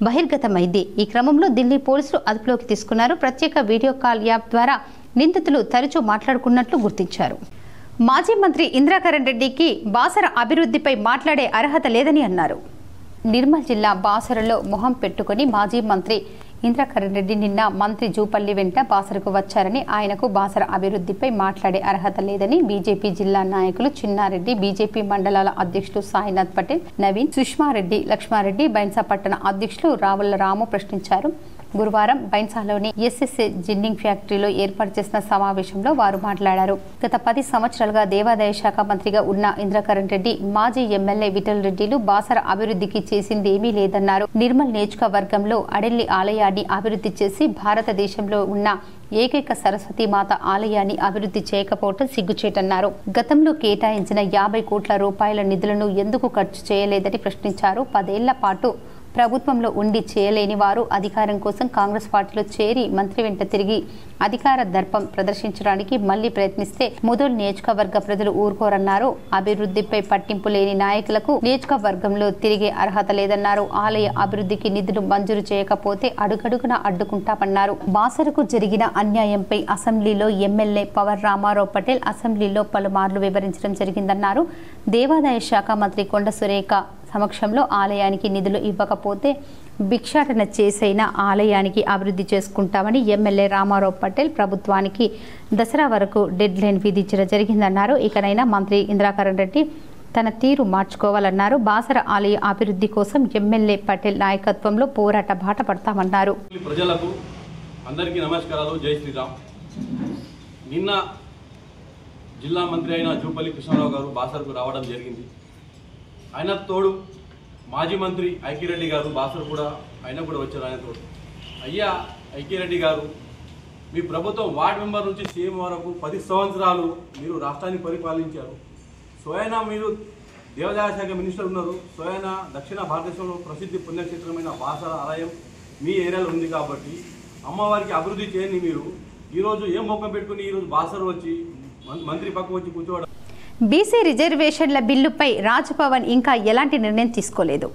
బహిర్గతమైంది. ఈ క్రమంలో ఢిల్లీ పోలీసులు అదుపులోకి తీసుకున్నారు. ప్రత్యేక వీడియో కాల్ యాప్ ద్వారా నిందితులు తరచూ మాట్లాడుకున్నట్లు గుర్తించారు. మాజీ మంత్రి ఇంద్రకరణ్ రెడ్డికి బాసర అభివృద్ధిపై మాట్లాడే అర్హత లేదని అన్నారు. నిర్మల్ జిల్లా బాసరలో మొహం పెట్టుకుని మాజీ మంత్రి ఇంద్రకరణ్ రెడ్డి నిన్న మంత్రి జూపల్లి వెంట బాసరకు వచ్చారని, ఆయనకు బాసర అభివృద్ధిపై మాట్లాడే అర్హత లేదని బీజేపీ జిల్లా నాయకులు చిన్నారెడ్డి, బీజేపీ మండలాల అధ్యక్షులు సాయినాథ్ పటేల్, నవీన్, సుష్మారెడ్డి, లక్ష్మారెడ్డి, బైన్సా పట్టణ అధ్యక్షులు రావుల రాము ప్రశ్నించారు. గురువారం బైన్సాలోని ఎస్ఎస్ఏ జిన్నింగ్ ఫ్యాక్టరీలో ఏర్పాటు చేసిన సమావేశంలో వారు మాట్లాడారు. గత 10 సంవత్సరాలుగా దేవాదాయ శాఖ మంత్రిగా ఉన్న ఇంద్రకరణ్ రెడ్డి, మాజీ ఎమ్మెల్యే విఠల్ రెడ్డిలు బాసర అభివృద్ధికి చేసిందేమీ లేదన్నారు. నిర్మల్ నియోజకవర్గంలో అడెల్లి ఆలయాన్ని అభివృద్ధి చేసి భారతదేశంలో ఉన్న ఏకైక సరస్వతీమాత ఆలయాన్ని అభివృద్ధి చేయకపోవటం సిగ్గుచేటన్నారు. గతంలో కేటాయించిన 50 కోట్ల రూపాయల నిధులను ఎందుకు ఖర్చు చేయలేదని ప్రశ్నించారు. 10 ఏళ్ల పాటు ప్రభుత్వంలో ఉండి చేయలేని వారు అధికారం కోసం కాంగ్రెస్ పార్టీలో చేరి మంత్రి వెంట తిరిగి అధికార దర్పం ప్రదర్శించడానికి మళ్లీ ప్రయత్నిస్తే ముదోల్ నియోజకవర్గ ప్రజలు ఊరుకోరన్నారు. అభివృద్ధిపై పట్టింపు లేని నాయకులకు నియోజకవర్గంలో తిరిగే అర్హత లేదన్నారు. ఆలయ అభివృద్ధికి నిధులు మంజూరు చేయకపోతే అడుగడుగున అడ్డుకుంటామన్నారు. బాసరకు జరిగిన అన్యాయంపై అసెంబ్లీలో ఎమ్మెల్యే పవర్ రామారావు పటేల్ అసెంబ్లీలో పలుమార్లు వివరించడం జరిగిందన్నారు. దేవాదాయ శాఖ మంత్రి కొండ సురేఖ సమక్షంలో ఆలయానికి నిధులు ఇవ్వకపోతే భిక్షాటన చేసైనా ఆలయానికి అభివృద్ధి చేసుకుంటామని ఎమ్మెల్యే రామారావు పటేల్ ప్రభుత్వానికి దసరా వరకు డెడ్ లైన్ విధించడం జరిగిందన్నారు. ఇకనైనా మంత్రి ఇంద్రకరణ్ రెడ్డి తన తీరు మార్చుకోవాలన్నారు. బాసర ఆలయ అభివృద్ధి కోసం ఎమ్మెల్యే పటేల్ నాయకత్వంలో పోరాట బాట పడతామన్నారు. ప్రజలకు అందరికీ నమస్కారాలు, జై శ్రీరామ్. నిన్న జిల్లా మంత్రి అయిన జూపల్లి కృష్ణారావు గారు బాసరకు రావడం జరిగింది. ఆయన తోడు మాజీ మంత్రి ఐకిరెడ్డి గారు బాసర్ కూడా ఆయన కూడా వచ్చారు. ఆయన తోడు అయ్యా ఐకిరెడ్డి గారు, మీ ప్రభుత్వం వార్డు మెంబర్ నుంచి సీఎం వరకు 10 సంవత్సరాలు మీరు రాష్ట్రాన్ని పరిపాలించారు. స్వయనా మీరు దేవాదాయ శాఖ మినిస్టర్ ఉన్నారు. స్వయనా దక్షిణ భారతదేశంలో ప్రసిద్ధి పుణ్యక్షేత్రమైన బాసర ఆలయం మీ ఏరియాలో ఉంది కాబట్టి అమ్మవారికి అభివృద్ధి చేయని మీరు ఈరోజు ఏం మొక్కం పెట్టుకుని ఈరోజు బాసర్ వచ్చి మంత్రి పక్క వచ్చి కూర్చోవడం. బీసీ రిజర్వేషన్ల బిల్లుపై రాజ్భవన్ ఇంకా ఎలాంటి నిర్ణయం తీసుకోలేదు.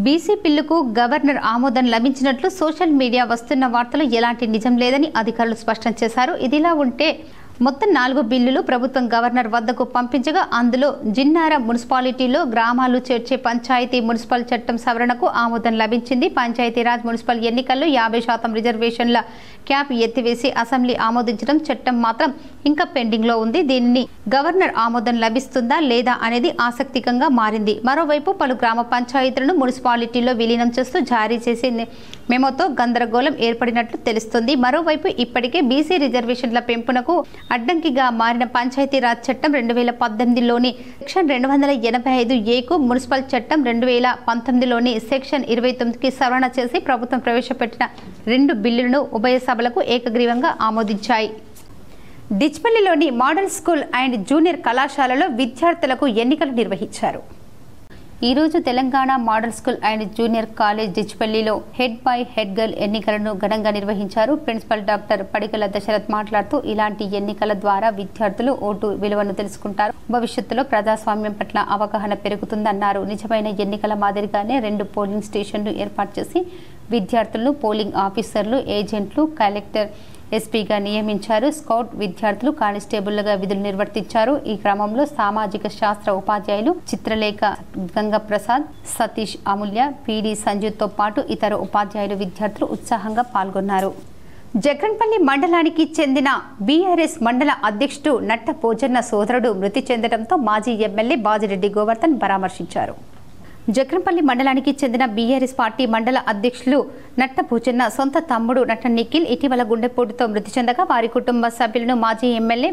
బీసీ బిల్లుకు గవర్నర్ ఆమోదం లభించినట్లు సోషల్ మీడియా వస్తున్న వార్తలు ఎలాంటి నిజం లేదని అధికారులు స్పష్టం చేశారు. ఇదిలా ఉంటే మొత్తం 4 బిల్లులు ప్రభుత్వం గవర్నర్ వద్దకు పంపించగా అందులో జిన్నార మున్సిపాలిటీలో గ్రామాలు చేర్చే పంచాయతీ మున్సిపల్ చట్టం సవరణకు ఆమోదం లభించింది. పంచాయతీరాజ్ మున్సిపల్ ఎన్నికల్లో 50% రిజర్వేషన్ల క్యాప్ ఎత్తివేసి అసెంబ్లీ ఆమోదించడం, చట్టం మాత్రం ఇంకా పెండింగ్లో ఉంది. దీనిని గవర్నర్ ఆమోదం లభిస్తుందా లేదా అనేది ఆసక్తికరంగా మారింది. మరోవైపు పలు గ్రామ పంచాయతీలను మున్సిపాలిటీలో విలీనం చేస్తూ జారీ చేసే మెమోతో గందరగోళం ఏర్పడినట్లు తెలుస్తుంది. మరోవైపు ఇప్పటికే బీసీ రిజర్వేషన్ల పెంపునకు అడ్డంకిగా మారిన పంచాయతీరాజ్ చట్టం 2018లోని సెక్షన్ 285A మున్సిపల్ చట్టం 2019లోని సెక్షన్ 29కి సవరణ చేసి ప్రభుత్వం ప్రవేశపెట్టిన 2 బిల్లులను ఉభయ సభలకు ఏకగ్రీవంగా ఆమోదించాయి. డిచ్పల్లిలోని మోడల్ స్కూల్ అండ్ జూనియర్ కళాశాలలో విద్యార్థులకు ఎన్నికలు నిర్వహించారు. ఈరోజు Telangana model school and junior college డిచ్పల్లిలో హెడ్ బాయ్ హెడ్ గర్ల్ ఎన్నికలను ఘనంగా నిర్వహించారు. ప్రిన్సిపల్ డాక్టర్ పడికల దశరథ్ మాట్లాడుతూ ఇలాంటి ఎన్నికల ద్వారా విద్యార్థులు ఓటు విలువను తెలుసుకుంటారు, భవిష్యత్తులో ప్రజాస్వామ్యం పట్ల అవగాహన పెరుగుతుందన్నారు. నిజమైన ఎన్నికల మాదిరిగానే 2 పోలింగ్ స్టేషన్లు ఏర్పాటు చేసి విద్యార్థులను పోలింగ్ ఆఫీసర్లు, ఏజెంట్లు, కలెక్టర్, ఎస్పీగా నియమించారు. స్కౌట్ విద్యార్థులు కానిస్టేబుల్గా విధులు నిర్వర్తించారు. ఈ క్రమంలో సామాజిక శాస్త్ర ఉపాధ్యాయులు చిత్రలేఖ గంగప్రసాద్, సతీష్, అమూల్య, పీడి సంజీవ్తో పాటు ఇతర ఉపాధ్యాయులు, విద్యార్థులు ఉత్సాహంగా పాల్గొన్నారు. జక్రన్పల్లి మండలానికి చెందిన బీఆర్ఎస్ మండల అధ్యక్షుడు నట్ట పోజన్న సోదరుడు మృతి చెందడంతో మాజీ ఎమ్మెల్యే బాజిరెడ్డి గోవర్ధన్ పరామర్శించారు. జక్రంపల్లి మండలానికి చెందిన బీఆర్ఎస్ పార్టీ మండల అధ్యక్షులు నట్ట పూజన్న సొంత తమ్ముడు నట్ట నిఖిల్ ఇటీవల గుండెపోటుతో మృతి చెందగా వారి కుటుంబ సభ్యులను మాజీ ఎమ్మెల్యే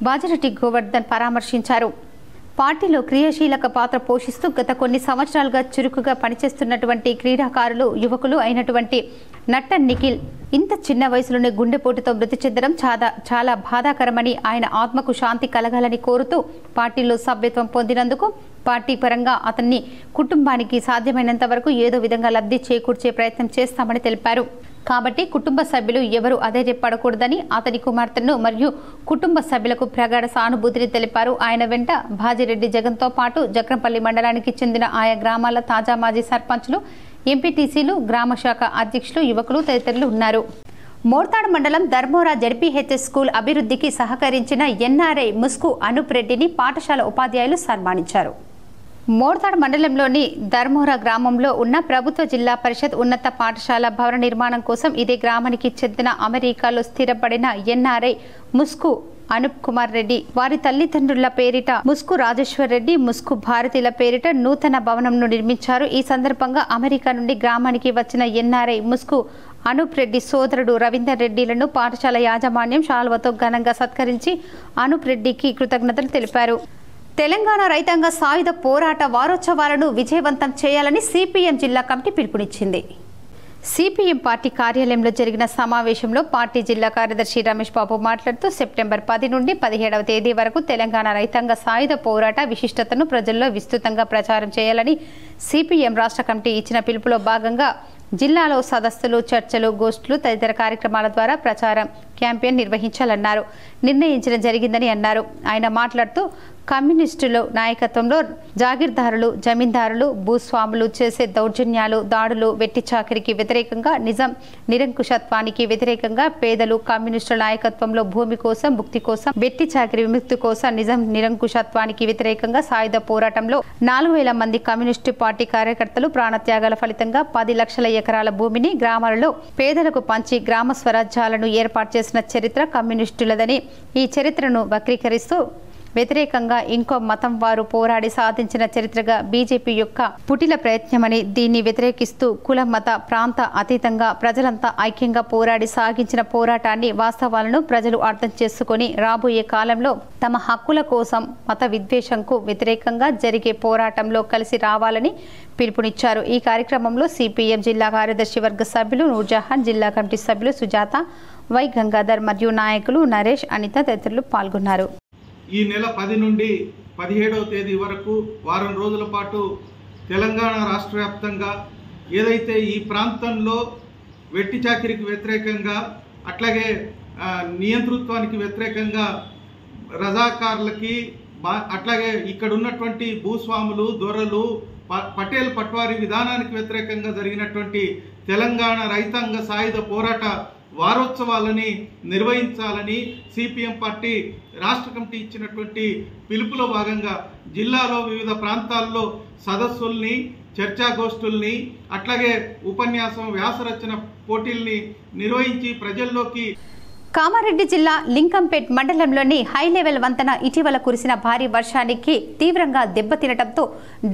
బాజిరెడ్డి గోవర్ధన్ పరామర్శించారు. పార్టీలో క్రియాశీలక పాత్ర పోషిస్తూ గత కొన్ని సంవత్సరాలుగా చురుకుగా పనిచేస్తున్నటువంటి క్రీడాకారులు, యువకులు అయినటువంటి నట్ట నిఖిల్ ఇంత చిన్న వయసులోనే గుండెపోటుతో మృతి చెందడం చాలా బాధాకరమని, ఆయన ఆత్మకు శాంతి కలగాలని కోరుతూ పార్టీలో సభ్యత్వం పొందినందుకు పార్టీ పరంగా అతన్ని కుటుంబానికి సాధ్యమైనంత వరకు ఏదో విధంగా లబ్ధి చేకూర్చే ప్రయత్నం చేస్తామని తెలిపారు. కాబట్టి కుటుంబ సభ్యులు ఎవరూ అధైర్యపడకూడదని అతని కుమార్తెను మరియు కుటుంబ సభ్యులకు ప్రగాఢ సానుభూతిని తెలిపారు. ఆయన వెంట భాజిరెడ్డి జగన్తో పాటు జక్రంపల్లి మండలానికి చెందిన ఆయా గ్రామాల తాజా మాజీ సర్పంచ్లు, ఎంపీటీసీలు, గ్రామ శాఖ అధ్యక్షులు, యువకులు తదితరులు ఉన్నారు. మోర్తాడ్ మండలం ధర్మోరా జడ్పీహెచ్ఎస్ స్కూల్ అభివృద్ధికి సహకరించిన ఎన్ఆర్ఐ ముస్కు అనూప్ రెడ్డిని పాఠశాల ఉపాధ్యాయులు సన్మానించారు. మోర్తాడ్ మండలంలోని ధర్మోరా గ్రామంలో ఉన్న ప్రభుత్వ జిల్లా పరిషత్ ఉన్నత పాఠశాల భవన నిర్మాణం కోసం ఇదే గ్రామానికి చెందిన అమెరికాలో స్థిరపడిన ఎన్ఆర్ఐ ముస్కు అనూప్ కుమార్ రెడ్డి వారి తల్లిదండ్రుల పేరిట ముస్కు రాజేశ్వర్ రెడ్డి, ముస్కు భారతీల పేరిట నూతన భవనంను నిర్మించారు. ఈ సందర్భంగా అమెరికా నుండి గ్రామానికి వచ్చిన ఎన్ఆర్ఐ ముస్కు అనూప్ రెడ్డి సోదరుడు రవీందర్ రెడ్డిలను పాఠశాల యాజమాన్యం శాల్వతో ఘనంగా సత్కరించి అనూప్ రెడ్డికి కృతజ్ఞతలు తెలిపారు. తెలంగాణ రైతాంగ సాయుధ పోరాట వారోత్సవాలను విజయవంతం చేయాలని సిపిఎం జిల్లా కమిటీ పిలుపునిచ్చింది. సిపిఎం పార్టీ కార్యాలయంలో జరిగిన సమావేశంలో పార్టీ జిల్లా కార్యదర్శి రమేష్ బాబు మాట్లాడుతూ సెప్టెంబర్ 10 నుండి 17వ తేదీ వరకు తెలంగాణ రైతాంగ సాయుధ పోరాట విశిష్టతను ప్రజల్లో విస్తృతంగా ప్రచారం చేయాలని సిపిఎం రాష్ట్ర కమిటీ ఇచ్చిన పిలుపులో భాగంగా జిల్లాలో సదస్సులు, చర్చలు, గోష్ఠులు తదితర కార్యక్రమాల ద్వారా ప్రచారం క్యాంపెయిన్ నిర్వహించాలన్నారు. నిర్ణయించడం జరిగిందని అన్నారు. ఆయన మాట్లాడుతూ కమ్యూనిస్టుల నాయకత్వంలో జాగీర్దారులు, జమీందారులు, భూస్వాములు చేసే దౌర్జన్యాలు, దాడులు, వెట్టి చాకిరికి వ్యతిరేకంగా, నిజం నిరంకుశత్వానికి వ్యతిరేకంగా పేదలు కమ్యూనిస్టుల నాయకత్వంలో భూమి కోసం, భుక్తి కోసం, వెట్టి చాకిరి విముక్తి కోసం, నిజం నిరంకుశత్వానికి వ్యతిరేకంగా సాయుధ పోరాటంలో 4000 మంది కమ్యూనిస్టు పార్టీ కార్యకర్తలు ప్రాణత్యాగాల ఫలితంగా 10 లక్షల ఎకరాల భూమిని గ్రామాలలో పేదలకు పంచి గ్రామ స్వరాజ్యాలను ఏర్పాటు చేసిన చరిత్ర కమ్యూనిస్టులదని, ఈ చరిత్రను వక్రీకరిస్తూ వ్యతిరేకంగా ఇంకో మతం వారు పోరాడి సాధించిన చరిత్రగా బీజేపీ యొక్క పుటిల ప్రయత్నమని, దీన్ని వ్యతిరేకిస్తూ కుల, మత, ప్రాంత అతీతంగా ప్రజలంతా ఐక్యంగా పోరాడి సాగించిన పోరాటాన్ని, వాస్తవాలను ప్రజలు అర్థం చేసుకుని రాబోయే కాలంలో తమ హక్కుల కోసం మత విద్వేషంకు వ్యతిరేకంగా జరిగే పోరాటంలో కలిసి రావాలని పిలుపునిచ్చారు. ఈ కార్యక్రమంలో సిపిఎం జిల్లా కార్యదర్శి వర్గ సభ్యులు నూర్జహాన్, జిల్లా కమిటీ సభ్యులు సుజాత, వై గంగాధర్ మరియు నాయకులు నరేష్, అనిత తదితరులు పాల్గొన్నారు. ఈ నెల 10 నుండి 17వ తేదీ వరకు వారం రోజుల పాటు తెలంగాణ రాష్ట్ర వ్యాప్తంగా ఏదైతే ఈ ప్రాంతంలో వెట్టి చాకిరికి వ్యతిరేకంగా, అట్లాగే నియంతృత్వానికి వ్యతిరేకంగా, రజాకార్లకి, అట్లాగే ఇక్కడ ఉన్నటువంటి భూస్వాములు, దొరలు, పటేల్ పట్వారీ విధానానికి వ్యతిరేకంగా జరిగినటువంటి తెలంగాణ రైతాంగ సాయుధ పోరాట వారోత్సవాలని నిర్వహించాలని సిపిఎం పార్టీ రాష్ట్ర కమిటీ ఇచ్చినటువంటి పిలుపులో భాగంగా జిల్లాలో వివిధ ప్రాంతాల్లో సదస్సుల్ని, చర్చాగోష్ఠుల్ని, అట్లాగే ఉపన్యాసం, వ్యాసరచన పోటీల్ని నిర్వహించి ప్రజల్లోకి. కామారెడ్డి జిల్లా లింకంపేట్ మండలంలోని హై లెవెల్ వంతెన ఇటీవల కురిసిన భారీ వర్షానికి తీవ్రంగా దెబ్బతినడంతో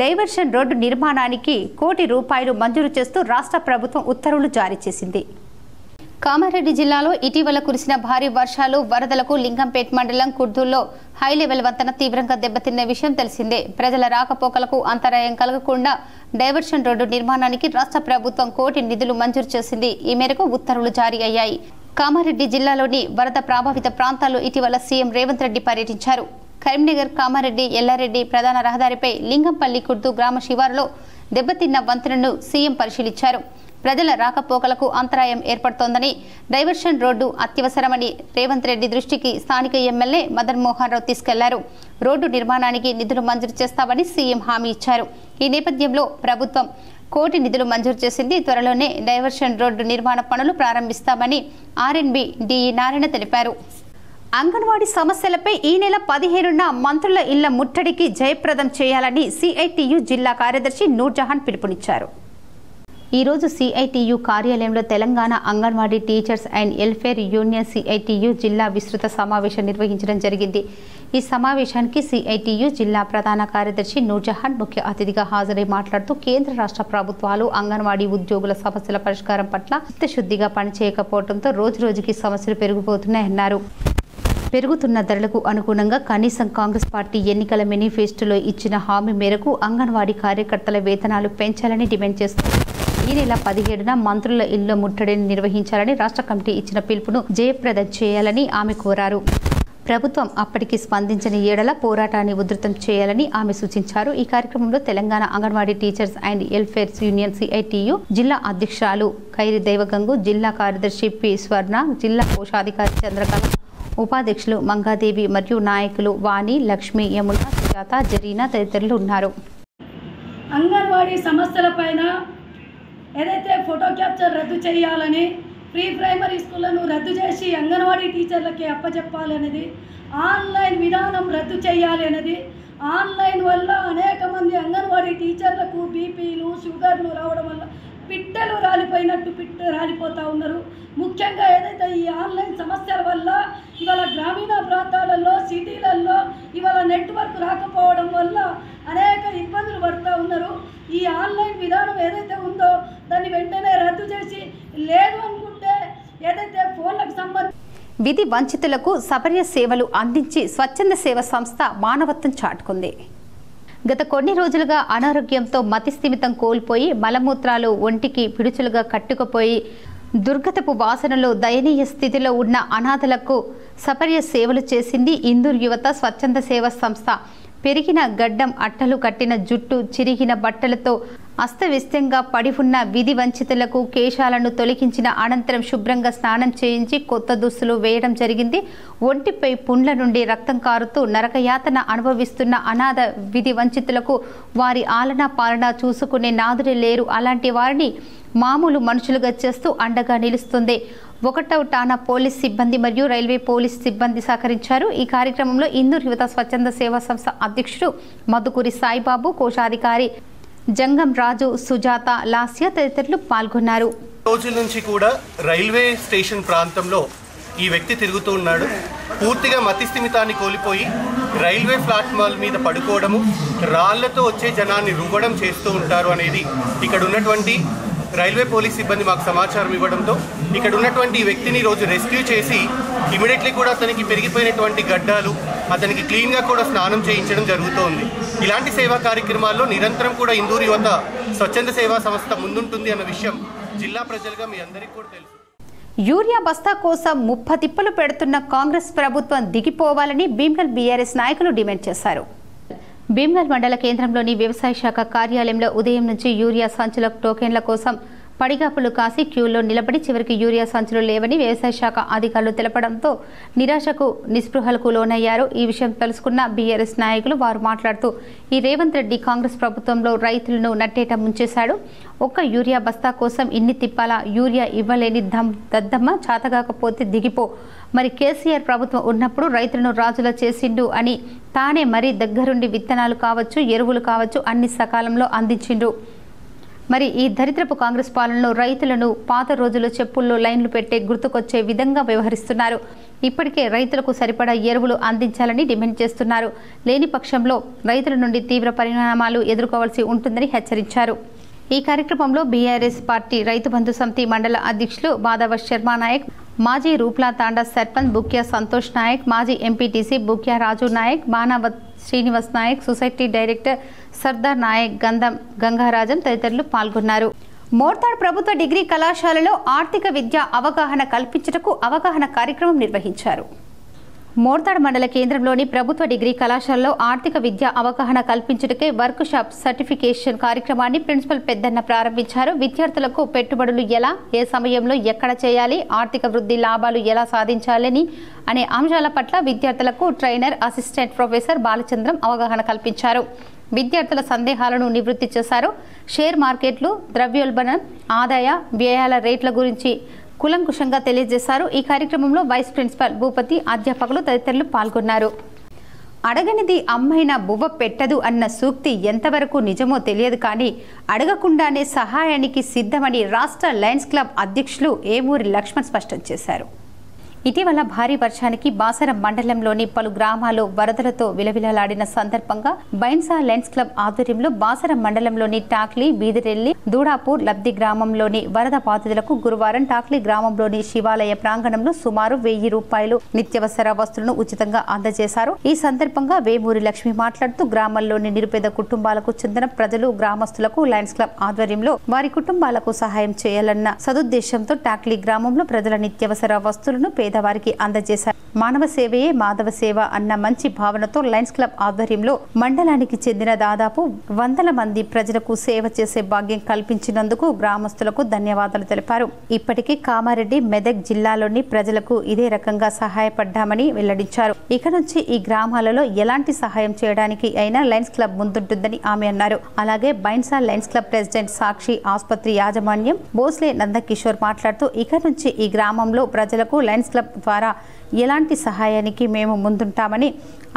డైవర్షన్ రోడ్డు నిర్మాణానికి ₹1 కోటి మంజూరు చేస్తూ రాష్ట్ర ప్రభుత్వం ఉత్తర్వులు జారీ చేసింది. కామారెడ్డి జిల్లాలో ఇటీవల కురిసిన భారీ వర్షాలు, వరదలకు లింగంపేట్ మండలం కుర్దూల్లో హై లెవెల్ వంతెన తీవ్రంగా దెబ్బతిన్న విషయం తెలిసిందే. ప్రజల రాకపోకలకు అంతరాయం కలగకుండా డైవర్షన్ రోడ్డు నిర్మాణానికి రాష్ట్ర ప్రభుత్వం ₹1 కోటి నిధులు మంజూరు చేసింది. ఈ మేరకు ఉత్తర్వులు జారీ అయ్యాయి. కామారెడ్డి జిల్లాలోని వరద ప్రభావిత ప్రాంతాల్లో ఇటీవల సీఎం రేవంత్ రెడ్డి పర్యటించారు. కరీంనగర్, కామారెడ్డి, ఎల్లారెడ్డి ప్రధాన రహదారిపై లింగంపల్లి కుర్దు గ్రామ శివారులో దెబ్బతిన్న వంతెనను సీఎం పరిశీలించారు. ప్రజల రాకపోకలకు అంతరాయం ఏర్పడుతోందని, డైవర్షన్ రోడ్డు అత్యవసరమని రేవంత్ రెడ్డి దృష్టికి స్థానిక ఎమ్మెల్యే మదన్ మోహన్ రావు తీసుకెళ్లారు. రోడ్డు నిర్మాణానికి నిధులు మంజూరు చేస్తామని సీఎం హామీ ఇచ్చారు. ఈ నేపథ్యంలో ప్రభుత్వం ₹1 కోటి నిధులు మంజూరు చేసింది. త్వరలోనే డైవర్షన్ రోడ్డు నిర్మాణ పనులు ప్రారంభిస్తామని ఆర్ఎన్బి డిఈ నారాయణ తెలిపారు. అంగన్వాడీ సమస్యలపై ఈ నెల 15న మంత్రుల ఇళ్ల ముట్టడికి జయప్రదం చేయాలని సిఐటియు జిల్లా కార్యదర్శి నూర్జహాన్ పిలుపునిచ్చారు. ఈరోజు సిఐటియు కార్యాలయంలో Telangana anganwadi teachers and welfare union CITU జిల్లా విస్తృత సమావేశం నిర్వహించడం జరిగింది. ఈ సమావేశానికి సిఐటియు జిల్లా ప్రధాన కార్యదర్శి నూర్జహాన్ ముఖ్య అతిథిగా హాజరై మాట్లాడుతూ కేంద్ర రాష్ట్ర ప్రభుత్వాలు అంగన్వాడీ ఉద్యోగుల సమస్యల పరిష్కారం పట్ల చిత్తశుద్ధిగా పనిచేయకపోవడంతో రోజురోజుకి సమస్యలు పెరిగిపోతున్నాయన్నారు. పెరుగుతున్న ధరలకు అనుగుణంగా కనీసం కాంగ్రెస్ పార్టీ ఎన్నికల మేనిఫెస్టోలో ఇచ్చిన హామీ మేరకు అంగన్వాడీ కార్యకర్తల వేతనాలు పెంచాలని డిమాండ్ చేస్తున్నారు. ఈ నెల 17న మంత్రుల ఇళ్ల ముట్టడిని నిర్వహించాలని రాష్ట్ర కమిటీ ఇచ్చిన పిలుపును జయప్రదం చేయాలని ఆమె కోరారు. ప్రభుత్వం అప్పటికి స్పందించని ఏడల పోరాటాన్ని ఉధృతం చేయాలని ఆమె సూచించారు. ఈ కార్యక్రమంలో Telangana anganwadi teachers and welfare union CITU జిల్లా అధ్యక్షురాలు ఖైరి దైవగంగు, జిల్లా కార్యదర్శి పి స్వర్ణ, జిల్లా కోశాధికారి చంద్రకళ, ఉపాధ్యక్షులు మంగాదేవి మరియు నాయకులు వాణి, లక్ష్మి, యమున, సుజాత, జరీనా తదితరులు ఉన్నారు. అంగన్వాడీ సమస్యలపైన ఏదైతే ఫోటో క్యాప్చర్ రద్దు చేయాలని, ప్రీ ప్రైమరీ స్కూళ్లను రద్దు చేసి అంగన్వాడీ టీచర్లకి అప్పచెప్పాలనేది, ఆన్లైన్ విధానం రద్దు చేయాలి అనేది, ఆన్లైన్ వల్ల అనేక మంది అంగన్వాడీ టీచర్లకు బీపీలు, షుగర్లు రావడం వల్ల పిట్టలు రాలిపోతూ ఉన్నారు. ముఖ్యంగా ఏదైతే ఈ ఆన్లైన్ సమస్యల వల్ల ఇవాళ గ్రామీణ ప్రాంతాలలో, సిటీలలో ఇవాళ నెట్వర్క్ రాకపోవడం వల్ల అనేక ఇబ్బందులు పడుతూ ఉన్నారు. ఈ ఆన్లైన్ విధానం ఏదైతే ఉందో దాన్ని వెంటనే రద్దు చేసి, లేదు అనుకుంటే ఏదైతే ఫోన్లకు సంబంధించి విధి వంచితులకు సపర్య సేవలు అందించి స్వచ్ఛంద సేవ సంస్థ మానవత్వం చాటుకుంది. గత కొన్ని రోజులుగా అనారోగ్యంతో మతిస్థిమితం కోల్పోయి మలమూత్రాలు ఒంటికి పిడుచులుగా కట్టుకుపోయి దుర్గతపు వాసనలో దయనీయ స్థితిలో ఉన్న అనాథలకు సపర్య సేవలు చేసింది ఇందూరు యువత స్వచ్ఛంద సేవ సంస్థ. పెరిగిన గడ్డం, అట్టలు కట్టిన జుట్టు, చిరిగిన బట్టలతో అస్తవ్యస్తంగా పడి ఉన్న విధి వంచితులకు కేశాలను తొలగించిన అనంతరం శుభ్రంగా స్నానం చేయించి కొత్త దుస్తులు వేయడం జరిగింది. ఒంటిపై పుండ్ల నుండి రక్తం కారుతూ నరకయాతన అనుభవిస్తున్న అనాథ విధి వంచితులకు వారి ఆలనా పాలన చూసుకునే నాదుడే లేరు. అలాంటి వారిని మామూలు మనుషులుగా చేస్తూ అండగా నిలుస్తుంది. 1వ ఠాణా పోలీస్ సిబ్బంది మరియు రైల్వే పోలీస్ సిబ్బంది సహకరించారు. ఈ కార్యక్రమంలో ఇందూరు యువత స్వచ్ఛంద సేవా సంస్థ అధ్యక్షుడు మధుకూరి సాయిబాబు, కోశాధికారి జంగం రాజు, సుజాత, లాస్య తదితరులు పాల్గొన్నారు. రోజుల నుంచి కూడా రైల్వే స్టేషన్ ప్రాంతంలో ఈ వ్యక్తి తిరుగుతూ ఉన్నాడు. పూర్తిగా మతిస్థిమితాన్ని కోల్పోయి రైల్వే ప్లాట్ఫామ్ మీద పడుకోవడము, రాళ్లతో వచ్చే జనాన్ని రువ్వడం చేస్తూ ఉంటారు అనేది ఇక్కడ ఉన్నటువంటి రైల్వే పోలీస్ సిబ్బంది మాకు సమాచారం ఇవ్వడంతో ఇక్కడ ఉన్నటువంటి ఈ వ్యక్తిని రోజు రెస్క్యూ చేసి ఇమీడియట్లీ కూడా అతనికి పెరిగిపోయినటువంటి గడ్డాలు, అతనికి క్లీన్గా కూడా స్నానం చేయించడం జరుగుతోంది. ఇలాంటి సేవా కార్యక్రమాల్లో నిరంతరం కూడా ఇందూరు యువత స్వచ్ఛంద సేవా సంస్థ ముందుంటుంది అన్న విషయం జిల్లా ప్రజలుగా మీ అందరికీ కూడా తెలుసు. యూరియా బస్తా కోసం 30 తిప్పలు పెడుతున్న కాంగ్రెస్ ప్రభుత్వం దిగిపోవాలని భీమ్గల్ బీఆర్ఎస్ నాయకులు డిమాండ్ చేశారు. భీమ్గల్ మండల కేంద్రంలోని వ్యవసాయ శాఖ కార్యాలయంలో ఉదయం నుంచి యూరియా సంచుల టోకెన్ల కోసం పడిగాపులు కాసి క్యూలో నిలబడి చివరికి యూరియా సంచులు లేవని వ్యవసాయ శాఖ అధికారులు తెలపడంతో నిరాశకు, నిస్పృహలకు లోనయ్యారు. ఈ విషయం తెలుసుకున్న బీఆర్ఎస్ నాయకులు వారు మాట్లాడుతూ ఈ రేవంత్ రెడ్డి కాంగ్రెస్ ప్రభుత్వంలో రైతులను నట్టేట ముంచేశాడు. ఒక్క యూరియా బస్తా కోసం ఇన్ని తిప్పాలా? యూరియా ఇవ్వలేని దద్దమ్మ, చాతగాకపోతే దిగిపో. మరి కేసీఆర్ ప్రభుత్వం ఉన్నప్పుడు రైతులను రాజులా చేసిండు అని తానే మరీ దగ్గరుండి విత్తనాలు కావచ్చు, ఎరువులు కావచ్చు అన్ని సకాలంలో అందించిండు. మరి ఈ దరిద్రపు కాంగ్రెస్ పాలనలో రైతులను పాత రోజుల్లో చెప్పుల్లో లైన్లు పెట్టే గుర్తుకొచ్చే విధంగా వ్యవహరిస్తున్నారు. ఇప్పటికే రైతులకు సరిపడా ఎరువులు అందించాలని డిమాండ్ చేస్తున్నారు. లేని పక్షంలో రైతుల నుండి తీవ్ర పరిణామాలు ఎదుర్కోవాల్సి ఉంటుందని హెచ్చరించారు. ఈ కార్యక్రమంలో బీఆర్ఎస్ పార్టీ రైతు బంధు సమితి మండల అధ్యక్షులు బాదావ శర్మ నాయక్, మాజీ రూప్లా తాండా సర్పంచ్ బుక్యా సంతోష్ నాయక్, మాజీ ఎంపీటీసీ బుక్యా రాజు నాయక్, మానవత్ శ్రీనివాస్ నాయక్, సొసైటీ డైరెక్టర్ సర్దార్ నాయక్, గంగారాజన్ తదితరులు పాల్గొన్నారు. మోర్తాడ్ ప్రభుత్వ డిగ్రీ కళాశాలలో ఆర్థిక విద్య అవగాహన కల్పించుటకు అవగాహన కార్యక్రమం నిర్వహించారు. మోర్తాడ్ మండల కేంద్రంలోని ప్రభుత్వ డిగ్రీ కళాశాలలో ఆర్థిక విద్య అవగాహన కల్పించుటకే వర్క్ షాప్ సర్టిఫికేషన్ కార్యక్రమాన్ని ప్రిన్సిపల్ పెద్దన్న ప్రారంభించారు. విద్యార్థులకు పెట్టుబడులు ఎలా, ఏ సమయంలో ఎక్కడ చేయాలి, ఆర్థిక వృద్ధి లాభాలు ఎలా సాధించాలని అనే అంశాల పట్ల విద్యార్థులకు ట్రైనర్ అసిస్టెంట్ ప్రొఫెసర్ బాలచంద్రం అవగాహన కల్పించారు. విద్యార్థుల సందేహాలను నివృత్తి చేశారు. షేర్ మార్కెట్లు, ద్రవ్యోల్బణం, ఆదాయ వ్యయాల రేట్ల గురించి కులంకుశంగా తెలియజేశారు. ఈ కార్యక్రమంలో వైస్ ప్రిన్సిపల్ భూపతి, అధ్యాపకులు తదితరులు పాల్గొన్నారు. అడగనిది అమ్మైనా బువ్వ పెట్టదు అన్న సూక్తి ఎంతవరకు నిజమో తెలియదు, కానీ అడగకుండానే సహాయానికి సిద్ధమని రాష్ట్ర లయన్స్ క్లబ్ అధ్యక్షులు ఏమూరి లక్ష్మణ్ స్పష్టం చేశారు. ఇటీవల భారీ వర్షానికి బాసర మండలంలోని పలు గ్రామాలు వరదలతో విలవిలలాడిన సందర్భంగా బైన్సా లయన్స్ క్లబ్ ఆధ్వర్యంలో బాసర మండలంలోని టాక్లీ, బీదిరెల్లి, దూడాపూర్, లబ్ది గ్రామంలోని వరద బాధితులకు గురువారం టాక్లీ గ్రామంలోని శివాలయ ప్రాంగణంలో సుమారు 1000 రూపాయలు నిత్యావసర వస్తువులను ఉచితంగా అందజేశారు. ఈ సందర్భంగా వేమూరి లక్ష్మి మాట్లాడుతూ గ్రామంలోని నిరుపేద కుటుంబాలకు చెందిన ప్రజలు, గ్రామస్తులకు లయన్స్ క్లబ్ ఆధ్వర్యంలో వారి కుటుంబాలకు సహాయం చేయాలన్న సదుద్దేశంతో టాక్లీ గ్రామంలో ప్రజల నిత్యావసర వస్తువులను పేద పేదవారికి అందజేశారు. మానవ సేవయే మాధవ సేవ అన్న మంచి భావనతో లయన్స్ క్లబ్ ఆధ్వర్యంలో మండలానికి చెందిన దాదాపు 100 మంది ప్రజలకు సేవ చేసే భాగ్యం కల్పించినందుకు గ్రామస్తులకు ధన్యవాదాలు తెలిపారు. ఇప్పటికీ కామారెడ్డి, మెదక్ జిల్లాలోని ప్రజలకు ఇదే రకంగా సహాయపడ్డామని వెల్లడించారు. ఇక నుంచి ఈ గ్రామాలలో ఎలాంటి సహాయం చేయడానికి అయినా లయన్స్ క్లబ్ ముందుంటుందని ఆమె అన్నారు. అలాగే బైన్సా లయన్స్ క్లబ్ ప్రెసిడెంట్ సాక్షి ఆసుపత్రి యాజమాన్యం బోస్లే నందకిషోర్ మాట్లాడుతూ ఇక నుంచి ఈ గ్రామంలో ప్రజలకు లయన్స్ క్లబ్ ద్వారా ఎలాంటి సహాయానికి మేము ముందుంటామని,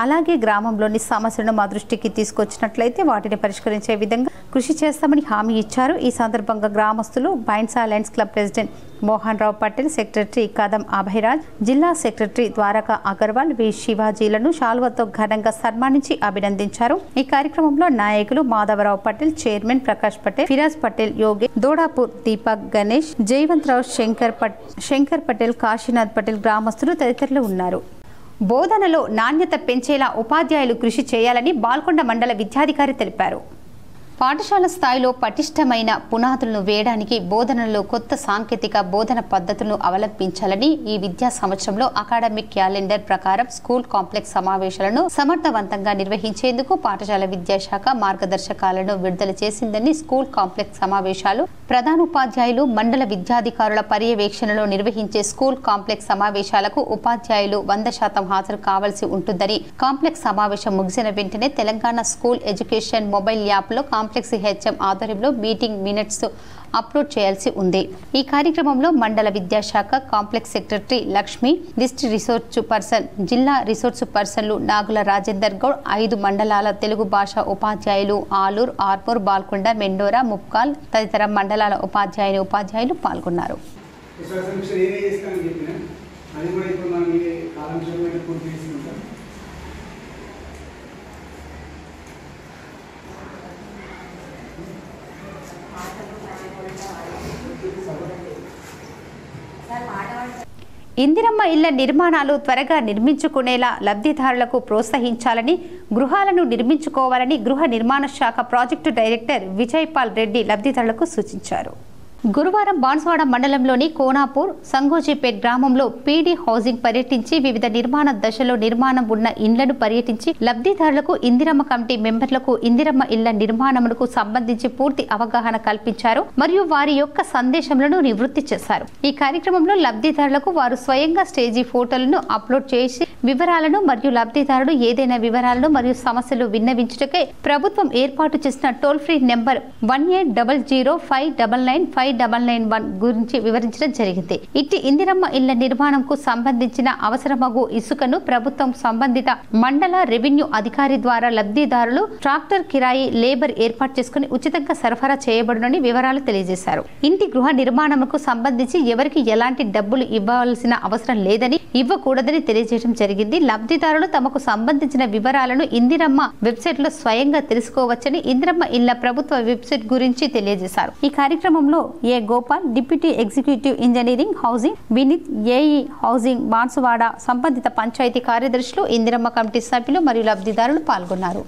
అలాగే గ్రామంలోని సమస్యలను మా దృష్టికి తీసుకొచ్చినట్లయితే వాటిని పరిష్కరించే విధంగా కృషి చేస్తామని హామీ ఇచ్చారు. ఈ సందర్భంగా గ్రామస్తులు Bhainsa lions club president Mohan Rao Patel, secretary Kadam Abhayraj, జిల్లా సెక్రటరీ ద్వారకా అగర్వాల్, వి శివాజీలను శాల్వతో ఘనంగా సన్మానించి అభినందించారు. ఈ కార్యక్రమంలో నాయకులు మాధవరావు పటేల్, చైర్మన్ ప్రకాష్ పటేల్, ఫిరాజ్ పటేల్, యోగి దోడాపూర్, దీపక్, గణేష్, జయవంతరావు, శంకర్ పటేల్, కాశీనాథ్ పటేల్, గ్రామస్తులు తదితరులు ఉన్నారు. బోధనలో నాణ్యత పెంచేలా ఉపాధ్యాయులు కృషి చేయాలని బాల్కొండ మండల విద్యాధికారి తెలిపారు. పాఠశాల స్థాయిలో పటిష్టమైన పునాదులను వేయడానికి బోధనలో కొత్త సాంకేతిక బోధన పద్ధతులను అవలంబించాలని ఈ విద్యా సంవత్సరంలో అకాడమిక్ క్యాలెండర్ ప్రకారం స్కూల్ కాంప్లెక్స్ సమావేశాలను సమర్థవంతంగా నిర్వహించేందుకు పాఠశాల విద్యాశాఖ మార్గదర్శకాలను విడుదల చేసిందని స్కూల్ కాంప్లెక్స్ సమావేశాలు ప్రధానోపాధ్యాయులు, మండల విద్యాధికారుల పర్యవేక్షణలో నిర్వహించే స్కూల్ కాంప్లెక్స్ సమావేశాలకు ఉపాధ్యాయులు 100% హాజరు కావాల్సి ఉంటుందని, కాంప్లెక్స్ సమావేశం ముగిసిన వెంటనే తెలంగాణ స్కూల్ ఎడ్యుకేషన్ మొబైల్ యాప్లో కాంప్లెక్స్ హెచ్ఎం ఆధ్వర్యంలో మీటింగ్ మినిట్స్ అప్లోడ్ చేయాల్సి ఉంది. ఈ కార్యక్రమంలో మండల విద్యాశాఖ complex secretary Lakshmi, district resource person, జిల్లా రిసోర్స్ పర్సన్లు నాగుల రాజేందర్ గౌడ్, 5 మండలాల తెలుగు భాష ఉపాధ్యాయులు ఆలూరు, ఆర్మూర్, బాల్కొండ, మెండోరా, ముప్కాల్ తదితర మండలాల ఉపాధ్యాయులు పాల్గొన్నారు. ఇందిరమ్మ ఇళ్ల నిర్మాణాలు త్వరగా నిర్మించుకునేలా లబ్ధిదారులకు ప్రోత్సహించాలని, గృహాలను నిర్మించుకోవాలని గృహ నిర్మాణ శాఖ ప్రాజెక్టు డైరెక్టర్ విజయపాల్ రెడ్డి లబ్ధిదారులకు సూచించారు. గురువారం బాన్స్వాడ మండలంలోని కోనాపూర్, సంగోజీపేట్ గ్రామంలో పీడీ హౌసింగ్ పర్యటించి వివిధ నిర్మాణ దశలో నిర్మాణం ఉన్న ఇండ్లను పర్యటించి లబ్ధిదారులకు, ఇందిరమ్మ కమిటీ మెంబర్లకు ఇందిరమ్మ ఇళ్ల నిర్మాణములకు సంబంధించి పూర్తి అవగాహన కల్పించారు మరియు వారి యొక్క సందేశములను నివృత్తి చేశారు. ఈ కార్యక్రమంలో లబ్ధిదారులకు వారు స్వయంగా స్టేజీ ఫోటోలను అప్లోడ్ చేసి వివరాలను మరియు లబ్ధిదారుడు ఏదైనా వివరాలను మరియు సమస్యలు విన్నవించుటకై ప్రభుత్వం ఏర్పాటు చేసిన టోల్ ఫ్రీ నెంబర్ 180059959991 గురించి వివరించడం జరిగింది. ఇట్టి ఇందిరమ్మ ఇళ్ల నిర్మాణంకు సంబంధించిన అవసరమగు ఇసుకను ప్రభుత్వం సంబంధిత మండల రెవెన్యూ అధికారి ద్వారా లబ్ధిదారులు ట్రాక్టర్ కిరాయి, లేబర్ ఏర్పాటు చేసుకుని ఉచితంగా సరఫరా చేయబడునని వివరాలు తెలియజేశారు. ఇంటి గృహ నిర్మాణంకు సంబంధించి ఎవరికి ఎలాంటి డబ్బులు ఇవ్వాల్సిన అవసరం లేదని, ఇవ్వకూడదని తెలియజేయడం జరిగింది. లబ్ధిదారులు తమకు సంబంధించిన వివరాలను ఇందిరమ్మ వెబ్సైట్ లో స్వయంగా తెలుసుకోవచ్చని ఇందిరమ్మ ఇళ్ల ప్రభుత్వ వెబ్సైట్ గురించి తెలియజేశారు. ఈ కార్యక్రమంలో A Gopal, deputy executive engineering housing Vineeth, AE housing Banswada, సంబంధిత పంచాయతీ కార్యదర్శులు, ఇందిరమ్మ కమిటీ సభ్యులు మరియు లబ్ధిదారులు పాల్గొన్నారు.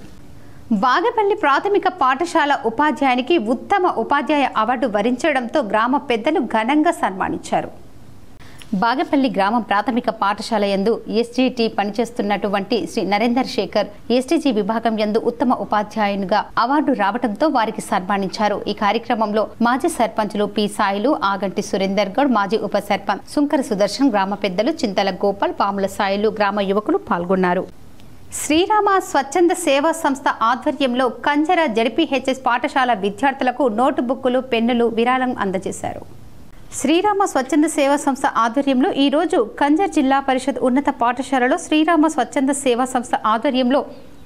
బాగపల్లి ప్రాథమిక పాఠశాల ఉపాధ్యాయునికి ఉత్తమ ఉపాధ్యాయ అవార్డు వరించడంతో గ్రామ పెద్దలు ఘనంగా సన్మానించారు. బాగపల్లి గ్రామం ప్రాథమిక పాఠశాల యందు ఎస్జిటి పనిచేస్తున్నటువంటి శ్రీ నరేందర్ శేఖర్ ఎస్టీజీ విభాగం యందు ఉత్తమ ఉపాధ్యాయునిగా అవార్డు రావడంతో వారికి సన్మానించారు. ఈ కార్యక్రమంలో మాజీ సర్పంచులు పి సాయిలు, ఆగంటి సురేందర్ గౌడ్, మాజీ ఉప సర్పంచ్ సుంకర సుదర్శన్, గ్రామ పెద్దలు చింతల గోపాల్, పాముల సాయిలు, గ్రామ యువకులు పాల్గొన్నారు. శ్రీరామ స్వచ్ఛంద సేవా సంస్థ ఆధ్వర్యంలో కంజర జెడ్పీహెచ్ఎస్ పాఠశాల విద్యార్థులకు నోటు బుక్కులు, పెన్నులు విరాళం అందజేశారు. శ్రీరామ స్వచ్ఛంద సేవా సంస్థ ఆధ్వర్యంలో ఈరోజు కంజర్ జిల్లా పరిషత్ ఉన్నత పాఠశాలలో శ్రీరామ స్వచ్ఛంద సేవా సంస్థ ఆధ్వర్యంలో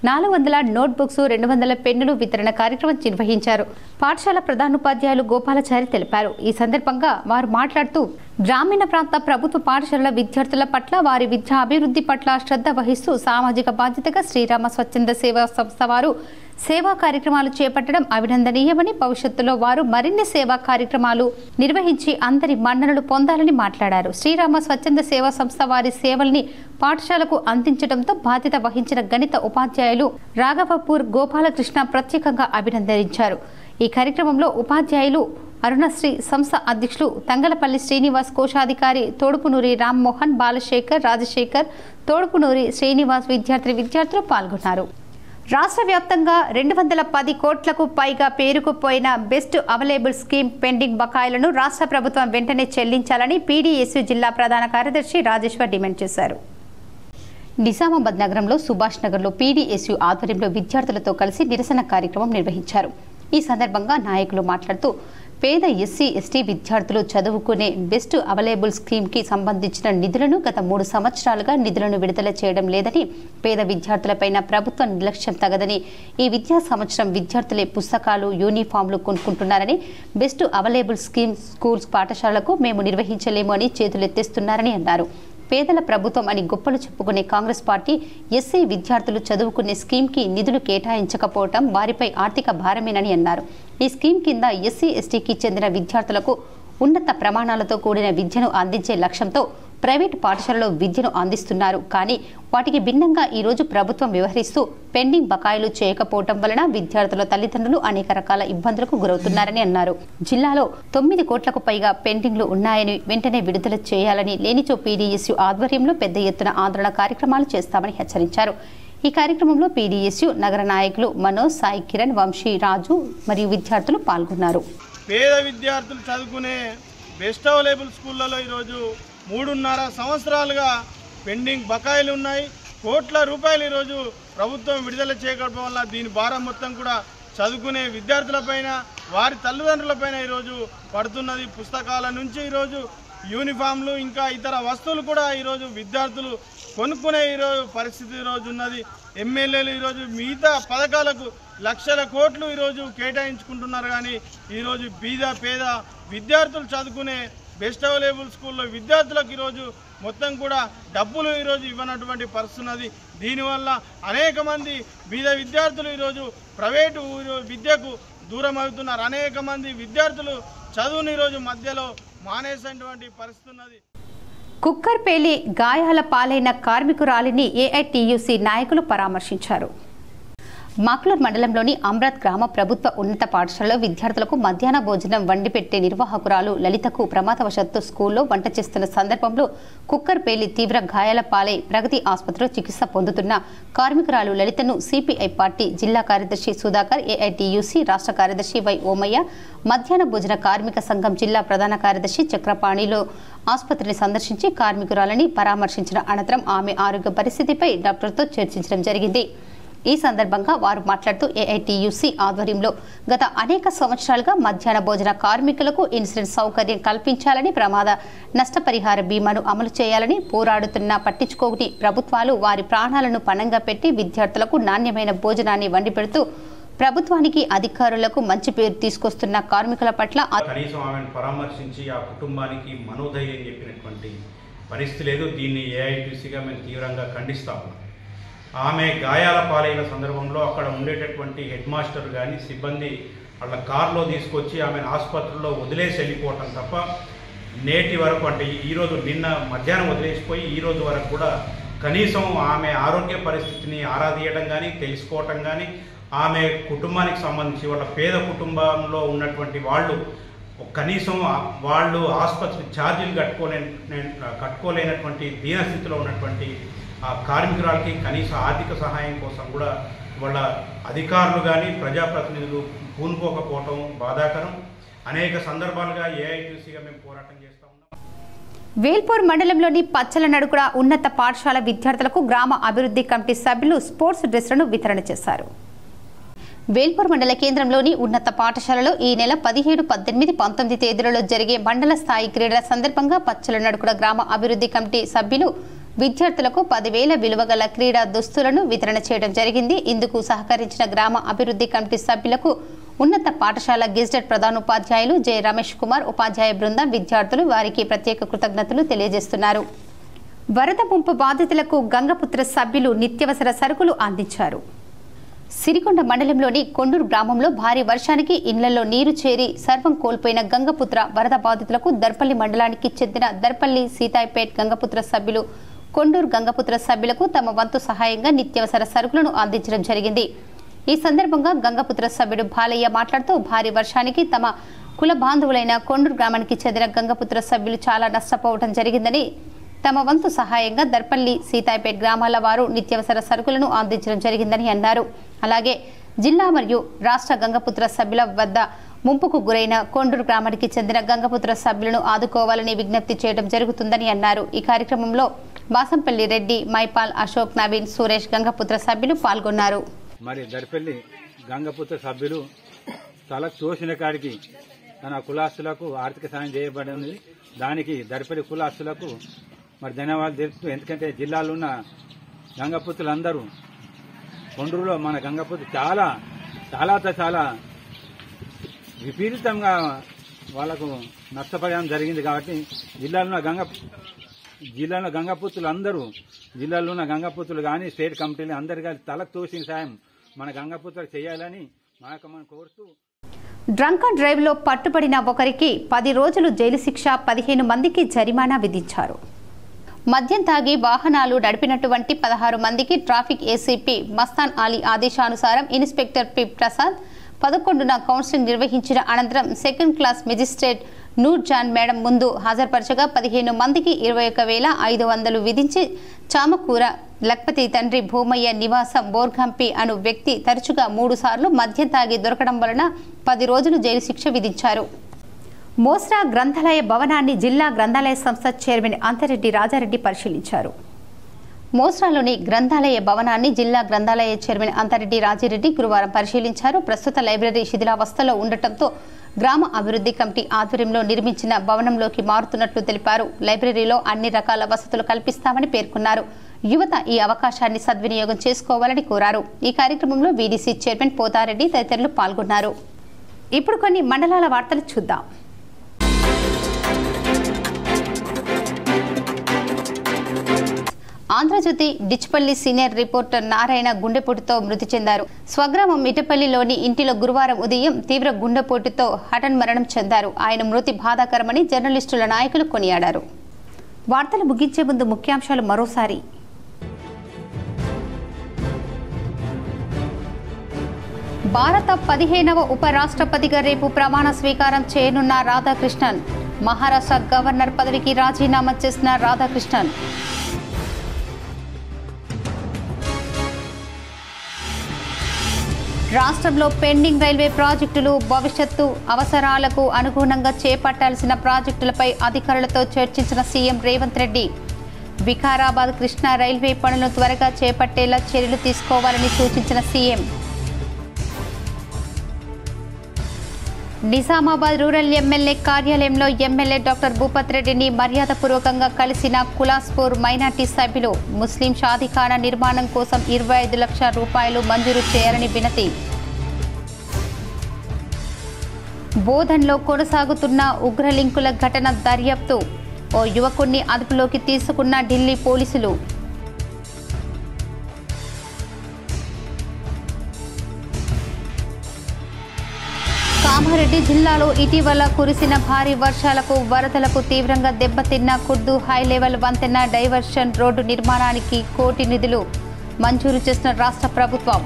400 నోట్బుక్స్, 200 పెన్నులు వితరణ కార్యక్రమం నిర్వహించారు. పాఠశాల ప్రధానోపాధ్యాయులు గోపాలచారి తెలిపారు. ఈ సందర్భంగా వారు మాట్లాడుతూ గ్రామీణ ప్రాంత ప్రభుత్వ పాఠశాలల విద్యార్థుల పట్ల, వారి విద్యా అభివృద్ధి పట్ల శ్రద్ధ వహిస్తూ సామాజిక బాధ్యతగా శ్రీరామ స్వచ్ఛంద సేవా సంస్థ వారు సేవా కార్యక్రమాలు చేపట్టడం అభినందనీయమని, భవిష్యత్తులో వారు మరిన్ని సేవా కార్యక్రమాలు నిర్వహించి అందరి మన్ననలు పొందాలని మాట్లాడారు. శ్రీరామ స్వచ్ఛంద సేవా సంస్థ వారి సేవల్ని పాఠశాలకు అందించడంతో బాధ్యత వహించిన గణిత ఉపాధ్యాయులు రాఘవపూర్ గోపాలకృష్ణ ప్రత్యేకంగా అభినందించారు. ఈ కార్యక్రమంలో ఉపాధ్యాయులు అరుణశ్రీ సంస్థ అధ్యక్షులు తంగలపల్లి శ్రీనివాస్, కోశాధికారి తోడుపునూరి రామ్మోహన్, బాలశేఖర్, రాజశేఖర్, తోడుపునూరి శ్రీనివాస్ విద్యార్థులు పాల్గొన్నారు. రాష్ట్ర వ్యాప్తంగా 210 కోట్లకు పైగా పేరుకుపోయిన బెస్ట్ అవైలబుల్ స్కీమ్ పెండింగ్ బకాయిలను రాష్ట్ర ప్రభుత్వం వెంటనే చెల్లించాలని పీడీఎస్యూ జిల్లా ప్రధాన కార్యదర్శి రాజేశ్వర్ డిమాండ్ చేశారు. నిజామాబాద్ నగరంలో సుభాష్ నగర్లో పీడీఎస్యూ ఆధ్వర్యంలో విద్యార్థులతో కలిసి నిరసన కార్యక్రమం నిర్వహించారు. ఈ సందర్భంగా నాయకులు మాట్లాడుతూ పేద ఎస్సీ ఎస్టీ విద్యార్థులు చదువుకునే బెస్ట్ అవైలబుల్ స్కీమ్కి సంబంధించిన నిధులను గత 3 సంవత్సరాలుగా నిధులను విడుదల చేయడం లేదని, పేద విద్యార్థులపైన ప్రభుత్వ నిర్లక్ష్యం తగదని, ఈ విద్యా సంవత్సరం విద్యార్థులే పుస్తకాలు, యూనిఫామ్లు కొనుక్కుంటున్నారని, బెస్ట్ అవైలబుల్ స్కీమ్ స్కూల్స్ పాఠశాలలకు మేము నిర్వహించలేము అని చేతులెత్తేస్తున్నారని అన్నారు. పేదల ప్రభుత్వం అని గొప్పలు చెప్పుకునే కాంగ్రెస్ పార్టీ ఎస్సీ విద్యార్థులు చదువుకునే స్కీమ్కి నిధులు కేటాయించకపోవడం వారిపై ఆర్థిక భారమేనని అన్నారు. ఈ స్కీమ్ కింద ఎస్సీ ఎస్టీకి చెందిన విద్యార్థులకు ఉన్నత ప్రమాణాలతో కూడిన విద్యను అందించే లక్ష్యంతో ప్రైవేటు పాఠశాలలో విద్యను అందిస్తున్నారు. కానీ వాటికి భిన్నంగా ఈరోజు ప్రభుత్వం వ్యవహరిస్తూ పెండింగ్ బకాయిలు చేయకపోవడం వలన విద్యార్థుల తల్లిదండ్రులు అనేక రకాల ఇబ్బందులకు గురవుతున్నారని అన్నారు. జిల్లాలో 9 కోట్లకు పైగా పెండింగ్లు ఉన్నాయని వెంటనే విడుదల చేయాలని, లేనిచో పీడీఎస్యూ ఆధ్వర్యంలో పెద్ద ఎత్తున ఆందోళన కార్యక్రమాలు చేస్తామని హెచ్చరించారు. ఈ కార్యక్రమంలో పీడీఎస్యూ నగర నాయకులు మనోజ్, సాయి కిరణ్, వంశీ, రాజు మరియు విద్యార్థులు పాల్గొన్నారు. పేద విద్యార్థులు చదువుకునే బెస్ట్ అవైలబుల్ స్కూళ్ళలో ఈరోజు 3.5 సంవత్సరాలుగా పెండింగ్ బకాయిలు ఉన్నాయి. కోట్ల రూపాయలు ఈరోజు ప్రభుత్వం విడుదల చేయకపోవడం వల్ల దీని భారం మొత్తం కూడా చదువుకునే విద్యార్థులపైన, వారి తల్లిదండ్రులపైన ఈరోజు పడుతున్నది. పుస్తకాల నుంచి ఈరోజు యూనిఫామ్లు ఇంకా ఇతర వస్తువులు కూడా ఈరోజు విద్యార్థులు కొనుక్కునే ఈరోజు పరిస్థితి ఈరోజు ఉన్నది. ఎమ్మెల్యేలు ఈరోజు మిగతా పథకాలకు లక్షల కోట్లు ఈరోజు కేటాయించుకుంటున్నారు. కానీ ఈరోజు పేద విద్యార్థులు చదువుకునే బెస్ట్ అవైలబుల్ స్కూల్లో విద్యార్థులకు ఈరోజు మొత్తం కూడా డబ్బులు ఈరోజు ఇవ్వనటువంటి పరిస్థితి ఉన్నది. దీనివల్ల అనేక మంది బీద విద్యార్థులు ఈరోజు ప్రైవేటు విద్యకు దూరం అవుతున్నారు. అనేక మంది విద్యార్థులు చదువుని ఈరోజు మధ్యలో మానేసినటువంటి పరిస్థితి ఉన్నది. కుక్కర్పేలి గాయాల పాలైన కార్మికురాలిని ఏఐటీయూసీ నాయకులు పరామర్శించారు. మాక్లూర్ మండలంలోని అమ్రాత్ గ్రామ ప్రభుత్వ ఉన్నత పాఠశాలలో విద్యార్థులకు మధ్యాహ్న భోజనం వండిపెట్టే నిర్వాహకురాలు లలితకు ప్రమాదవశాత్తు స్కూల్లో వంట చేస్తున్న సందర్భంలో కుక్కర్పేలి తీవ్ర గాయాల పాలై ప్రగతి ఆసుపత్రిలో చికిత్స పొందుతున్న కార్మికురాలు లలితను సిపిఐ పార్టీ జిల్లా కార్యదర్శి సుధాకర్, ఏఐటీయూసీ రాష్ట్ర కార్యదర్శి వై ఓమయ్య, మధ్యాహ్న భోజన కార్మిక సంఘం జిల్లా ప్రధాన కార్యదర్శి చక్రపాణిలో ఆసుపత్రిని సందర్శించి కార్మికురాలని పరామర్శించిన అనంతరం ఆమె ఆరోగ్య పరిస్థితిపై డాక్టర్తో చర్చించడం జరిగింది. ఈ సందర్భంగా వారు మాట్లాడుతూ ఏఐటీయూసీ ఆధ్వర్యంలో గత అనేక సంవత్సరాలుగా మధ్యాహ్న భోజన కార్మికులకు ఇన్సూరెన్స్ సౌకర్యం కల్పించాలని, ప్రమాద నష్టపరిహార బీమాను అమలు చేయాలని పోరాడుతున్నా పట్టించుకోని ప్రభుత్వాలు వారి ప్రాణాలను పణంగా పెట్టి విద్యార్థులకు నాణ్యమైన భోజనాన్ని వండిపెడుతూ ప్రభుత్వానికి, అధికారులకు మంచి పేరు తీసుకొస్తున్న కార్మికుల పట్ల కనీసం ఆమెను పరామర్శించి ఆ కుటుంబానికి మనోధైర్యం చెప్పినటువంటి పరిస్థితి లేదు. దీన్ని ఏఐటీయూసీగా మేము తీవ్రంగా ఖండిస్తాము. ఆమె గాయాల పాలైన సందర్భంలో అక్కడ ఉండేటటువంటి హెడ్ మాస్టర్ కానీ సిబ్బంది వాళ్ళ కారులో తీసుకొచ్చి ఆమెను ఆసుపత్రిలో వదిలేసి వెళ్ళిపోవటం తప్ప నేటి వరకు, అంటే ఈరోజు నిన్న మధ్యాహ్నం వదిలేసిపోయి ఈరోజు వరకు కూడా కనీసం ఆమె ఆరోగ్య పరిస్థితిని ఆరాధీయడం కానీ, తెలుసుకోవటం కానీ, ఆమె కుటుంబానికి సంబంధించి వాళ్ళ పేద కుటుంబంలో ఉన్నటువంటి వాళ్ళు కనీసం వాళ్ళు ఆసుపత్రి ఛార్జీలు కట్టుకోలేనటువంటి దీనస్థితిలో ఉన్నటువంటి ఆ కార్మికురాలకి కనీస ఆర్థిక సహాయం కోసం కూడా వాళ్ళ అధికారులు కానీ ప్రజాప్రతినిధులు పూనుకోకపోవటం బాధాకరం. అనేక సందర్భాలుగా ఏఐటీయూసీగా మేము పోరాటం చేస్తూ ఉన్నాం. వేల్పూర్ మండలంలోని పచ్చల నడుకుడ ఉన్నత పాఠశాల విద్యార్థులకు గ్రామ అభివృద్ధి కమిటీ సభ్యులు స్పోర్ట్స్ డ్రెస్లను వితరణ చేశారు. వేల్పూర్ మండల కేంద్రంలోని ఉన్నత పాఠశాలలో ఈ నెల 17, 18, 19 తేదీలలో జరిగే మండల స్థాయి క్రీడల సందర్భంగా పచ్చల నడుకుడ గ్రామ అభివృద్ధి కమిటీ సభ్యులు విద్యార్థులకు 10,000 విలువగల క్రీడా దుస్తులను వితరణ చేయడం జరిగింది. ఇందుకు సహకరించిన గ్రామ అభివృద్ధి కమిటీ సభ్యులకు ఉన్నత పాఠశాల గెజిటెడ్ ప్రధానోపాధ్యాయులు జె రమేష్ కుమార్, ఉపాధ్యాయ బృందం, విద్యార్థులు వారికి ప్రత్యేక కృతజ్ఞతలు తెలియజేస్తున్నారు. వరద ముంపు బాధితులకు గంగపుత్ర సభ్యులు నిత్యవసర సరుకులు అందించారు. సిరికొండ మండలంలోని కొండూరు గ్రామంలో భారీ వర్షానికి ఇళ్లలో నీరు చేరి సర్వం కోల్పోయిన గంగపుత్ర వరద బాధితులకు దర్పల్లి మండలానికి చెందిన దర్పల్లి సీతాయిపేట్ గంగపుత్ర సభ్యులు కొండూరు గంగపుత్ర సభ్యులకు తమ వంతు సహాయంగా నిత్యావసర సరుకులను అందించడం జరిగింది. ఈ సందర్భంగా గంగపుత్ర సభ్యుడు బాలయ్య మాట్లాడుతూ భారీ వర్షానికి తమ కుల బాంధవులైన కొండూరు గ్రామానికి చెందిన గంగపుత్ర సభ్యులు చాలా నష్టపోవడం జరిగిందని, తమ వంతు సహాయంగా దర్పల్లి, సీతాయిపేట్ గ్రామాల వారు నిత్యావసర సరుకులను అందించడం జరిగిందని అన్నారు. అలాగే జిల్లా మరియు రాష్ట్ర గంగపుత్ర సభ్యుల వద్ద ముంపుకు గురైన కొండూరు గ్రామానికి చెందిన గంగపుత్ర సభ్యులను ఆదుకోవాలని విజ్ఞప్తి చేయడం జరుగుతుందని అన్నారు. ఈ కార్యక్రమంలో బాసంపల్లి రెడ్డి, మైపాల్, అశోక్, నవీన్, సురేష్ గంగపుత్ర సభ్యులు పాల్గొన్నారు. మరి దర్పల్లి గంగపుత్ర సభ్యులు తల తోసిన కాడికి తన కులాస్తులకు ఆర్థిక సాయం చేయబడింది. దానికి దర్పల్లి కులాస్తులకు మరి ధన్యవాదాలు తెలుపుతూ, ఎందుకంటే జిల్లాలో ఉన్న గంగపుత్రులందరూ కొండూరులో మన గంగపుత్రులు చాలా చాలా చాలా విపరీతంగా వాళ్లకు నష్టపడడం జరిగింది. కాబట్టి జిల్లాలో గంగపుత్రులు అందరూ, జిల్లాలో ఉన్న గంగపుత్రులు కానీ స్టేట్ కమిటీలు అందరు కానీ తలకు తోసిన సాయం మన గంగపుత్రులకు చేయాలని మనం కోరుతూ, డ్రంక్ అండ్ డ్రైవ్ లో పట్టుబడిన ఒకరికి 10 రోజులు జైలు శిక్ష, 15 మందికి జరిమానా విధించారు. మద్యం తాగి వాహనాలు నడిపినటువంటి 16 మందికి ట్రాఫిక్ ఏసీపీ మస్తాన్ అలీ ఆదేశానుసారం ఇన్స్పెక్టర్ పి ప్రసాద్ 11న కౌన్సిలింగ్ నిర్వహించిన అనంతరం second class magistrate Noor Jan madam ముందు హాజరుపరచగా 15 మందికి 21,500 విధించి చామకూర లక్పతి తండ్రి భూమయ్య నివాసం బోర్గంపి అను వ్యక్తి తరచుగా 3 సార్లు మద్యం తాగి దొరకడం వలన 10 రోజులు జైలు శిక్ష విధించారు. మోస్రా గ్రంథాలయ భవనాన్ని జిల్లా గ్రంథాలయ సంస్థ చైర్మన్ అంతరెడ్డి రాజారెడ్డి పరిశీలించారు. మోస్రాలోని గ్రంథాలయ భవనాన్ని జిల్లా గ్రంథాలయ చైర్మన్ అంతరెడ్డి రాజిరెడ్డి గురువారం పరిశీలించారు. ప్రస్తుత లైబ్రరీ శిథిలావస్థలో ఉండటంతో గ్రామ అభివృద్ధి కమిటీ ఆధ్వర్యంలో నిర్మించిన భవనంలోకి మారుతున్నట్లు తెలిపారు. లైబ్రరీలో అన్ని రకాల వసతులు కల్పిస్తామని పేర్కొన్నారు. యువత ఈ అవకాశాన్ని సద్వినియోగం చేసుకోవాలని కోరారు. ఈ కార్యక్రమంలో వీడీసీ చైర్మన్ పోతారెడ్డి తదితరులు పాల్గొన్నారు. ఇప్పుడు కొన్ని మండలాల వార్తలు చూద్దాం. ఆంధ్రజ్యోతి డిచ్పల్లి సీనియర్ రిపోర్టర్ నారాయణ గుండెపోటుతో మృతి చెందారు. స్వగ్రామం మిటపల్లిలోని ఇంటిలో గురువారం ఉదయం తీవ్ర గుండెపోటుతో హఠాన్మరణం చెందారు. ఆయన మృతి బాధాకరమని జర్నలిస్టుల నాయకులు కొనియాడారు. వార్తలు ముగించే ముందు ముఖ్యాంశాలు మరోసారి. భారత 15వ ఉపరాష్ట్రపతిగా రేపు ప్రమాణ స్వీకారం చేయనున్న రాధాకృష్ణన్. మహారాష్ట్ర గవర్నర్ పదవికి రాజీనామా చేసిన రాధాకృష్ణన్. రాష్ట్రంలో పెండింగ్ రైల్వే ప్రాజెక్టులు, భవిష్యత్తు అవసరాలకు అనుగుణంగా చేపట్టాల్సిన ప్రాజెక్టులపై అధికారులతో చర్చించిన సీఎం రేవంత్ రెడ్డి. వికారాబాద్ కృష్ణా రైల్వే పనులను త్వరగా చేపట్టేలా చర్యలు తీసుకోవాలని సూచించిన సీఎం. నిజామాబాద్ రూరల్ ఎమ్మెల్యే కార్యాలయంలో ఎమ్మెల్యే డాక్టర్ భూపత్ రెడ్డిని మర్యాదపూర్వకంగా కలిసిన కులాస్పూర్ మైనార్టీ సభ్యులు. ముస్లిం షాదీఖానా నిర్మాణం కోసం 25 లక్షల రూపాయలు మంజూరు చేయాలని వినతి. బోధన్లో కొనసాగుతున్న ఉగ్రలింకుల ఘటన దర్యాప్తు. ఓ యువకుడిని అదుపులోకి తీసుకున్న ఢిల్లీ పోలీసులు. కామారెడ్డి జిల్లాలో ఇటీవల కురిసిన భారీ వర్షాలకు, వరదలకు తీవ్రంగా దెబ్బతిన్న కుర్దు హైలెవెల్ వంతెన డైవర్షన్ రోడ్డు నిర్మాణానికి 1 కోటి నిధులు మంజూరు చేసిన రాష్ట్ర ప్రభుత్వం.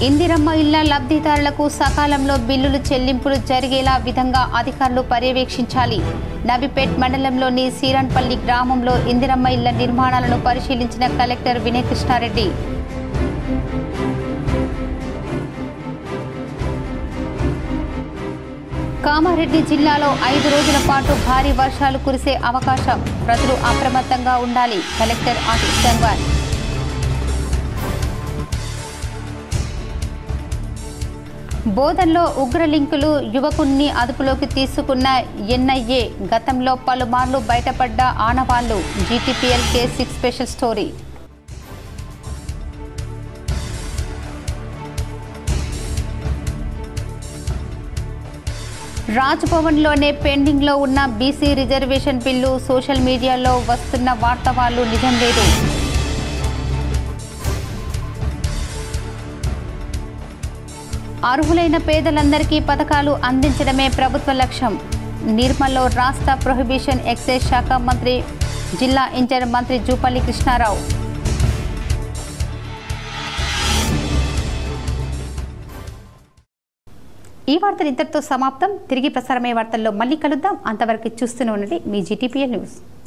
ఇందిరమ్మ ఇళ్ల లబ్ధిదారులకు సకాలంలో బిల్లులు చెల్లింపులు జరిగేలా విధంగా అధికారులు పర్యవేక్షించాలి. నబిపేట్ మండలంలోని సీరన్పల్లి గ్రామంలో ఇందిరమ్మ ఇళ్ల నిర్మాణాలను పరిశీలించిన కలెక్టర్ వినయ్ కృష్ణారెడ్డి. కామారెడ్డి జిల్లాలో 5 రోజుల పాటు భారీ వర్షాలు కురిసే అవకాశం. ప్రజలు అప్రమత్తంగా ఉండాలి. కలెక్టర్ ఆశిష్ గంగ్వార్. బోధన్లో ఉగ్రలింకులు యువకుణ్ణి అదుపులోకి తీసుకున్న ఎన్ఐఏ. గతంలో పలుమార్లు బయటపడ్డ ఆనవాళ్లు. GTPL K6 special story. రాజ్భవన్లోనే పెండింగ్లో ఉన్న బీసీ రిజర్వేషన్ బిల్లు. సోషల్ మీడియాలో వస్తున్న వార్తావాళ్లు నిజం లేదు. అర్హులైన పేదలందరికీ పథకాలు అందించడమే ప్రభుత్వ లక్ష్యం. నిర్మల్లో రాష్ట్ర ప్రొహిబిషన్ ఎక్సైజ్ శాఖ మంత్రి, జిల్లా ఇన్ఛార్జ్ మంత్రి జూపల్లి కృష్ణారావు. ఈ వార్తలు ఇంతటితో సమాప్తం. తిరిగి ప్రసారమయ్యే వార్తల్లో మళ్ళీ కలుద్దాం. అంతవరకు చూస్తూనే ఉండండి మీ GTPL న్యూస్.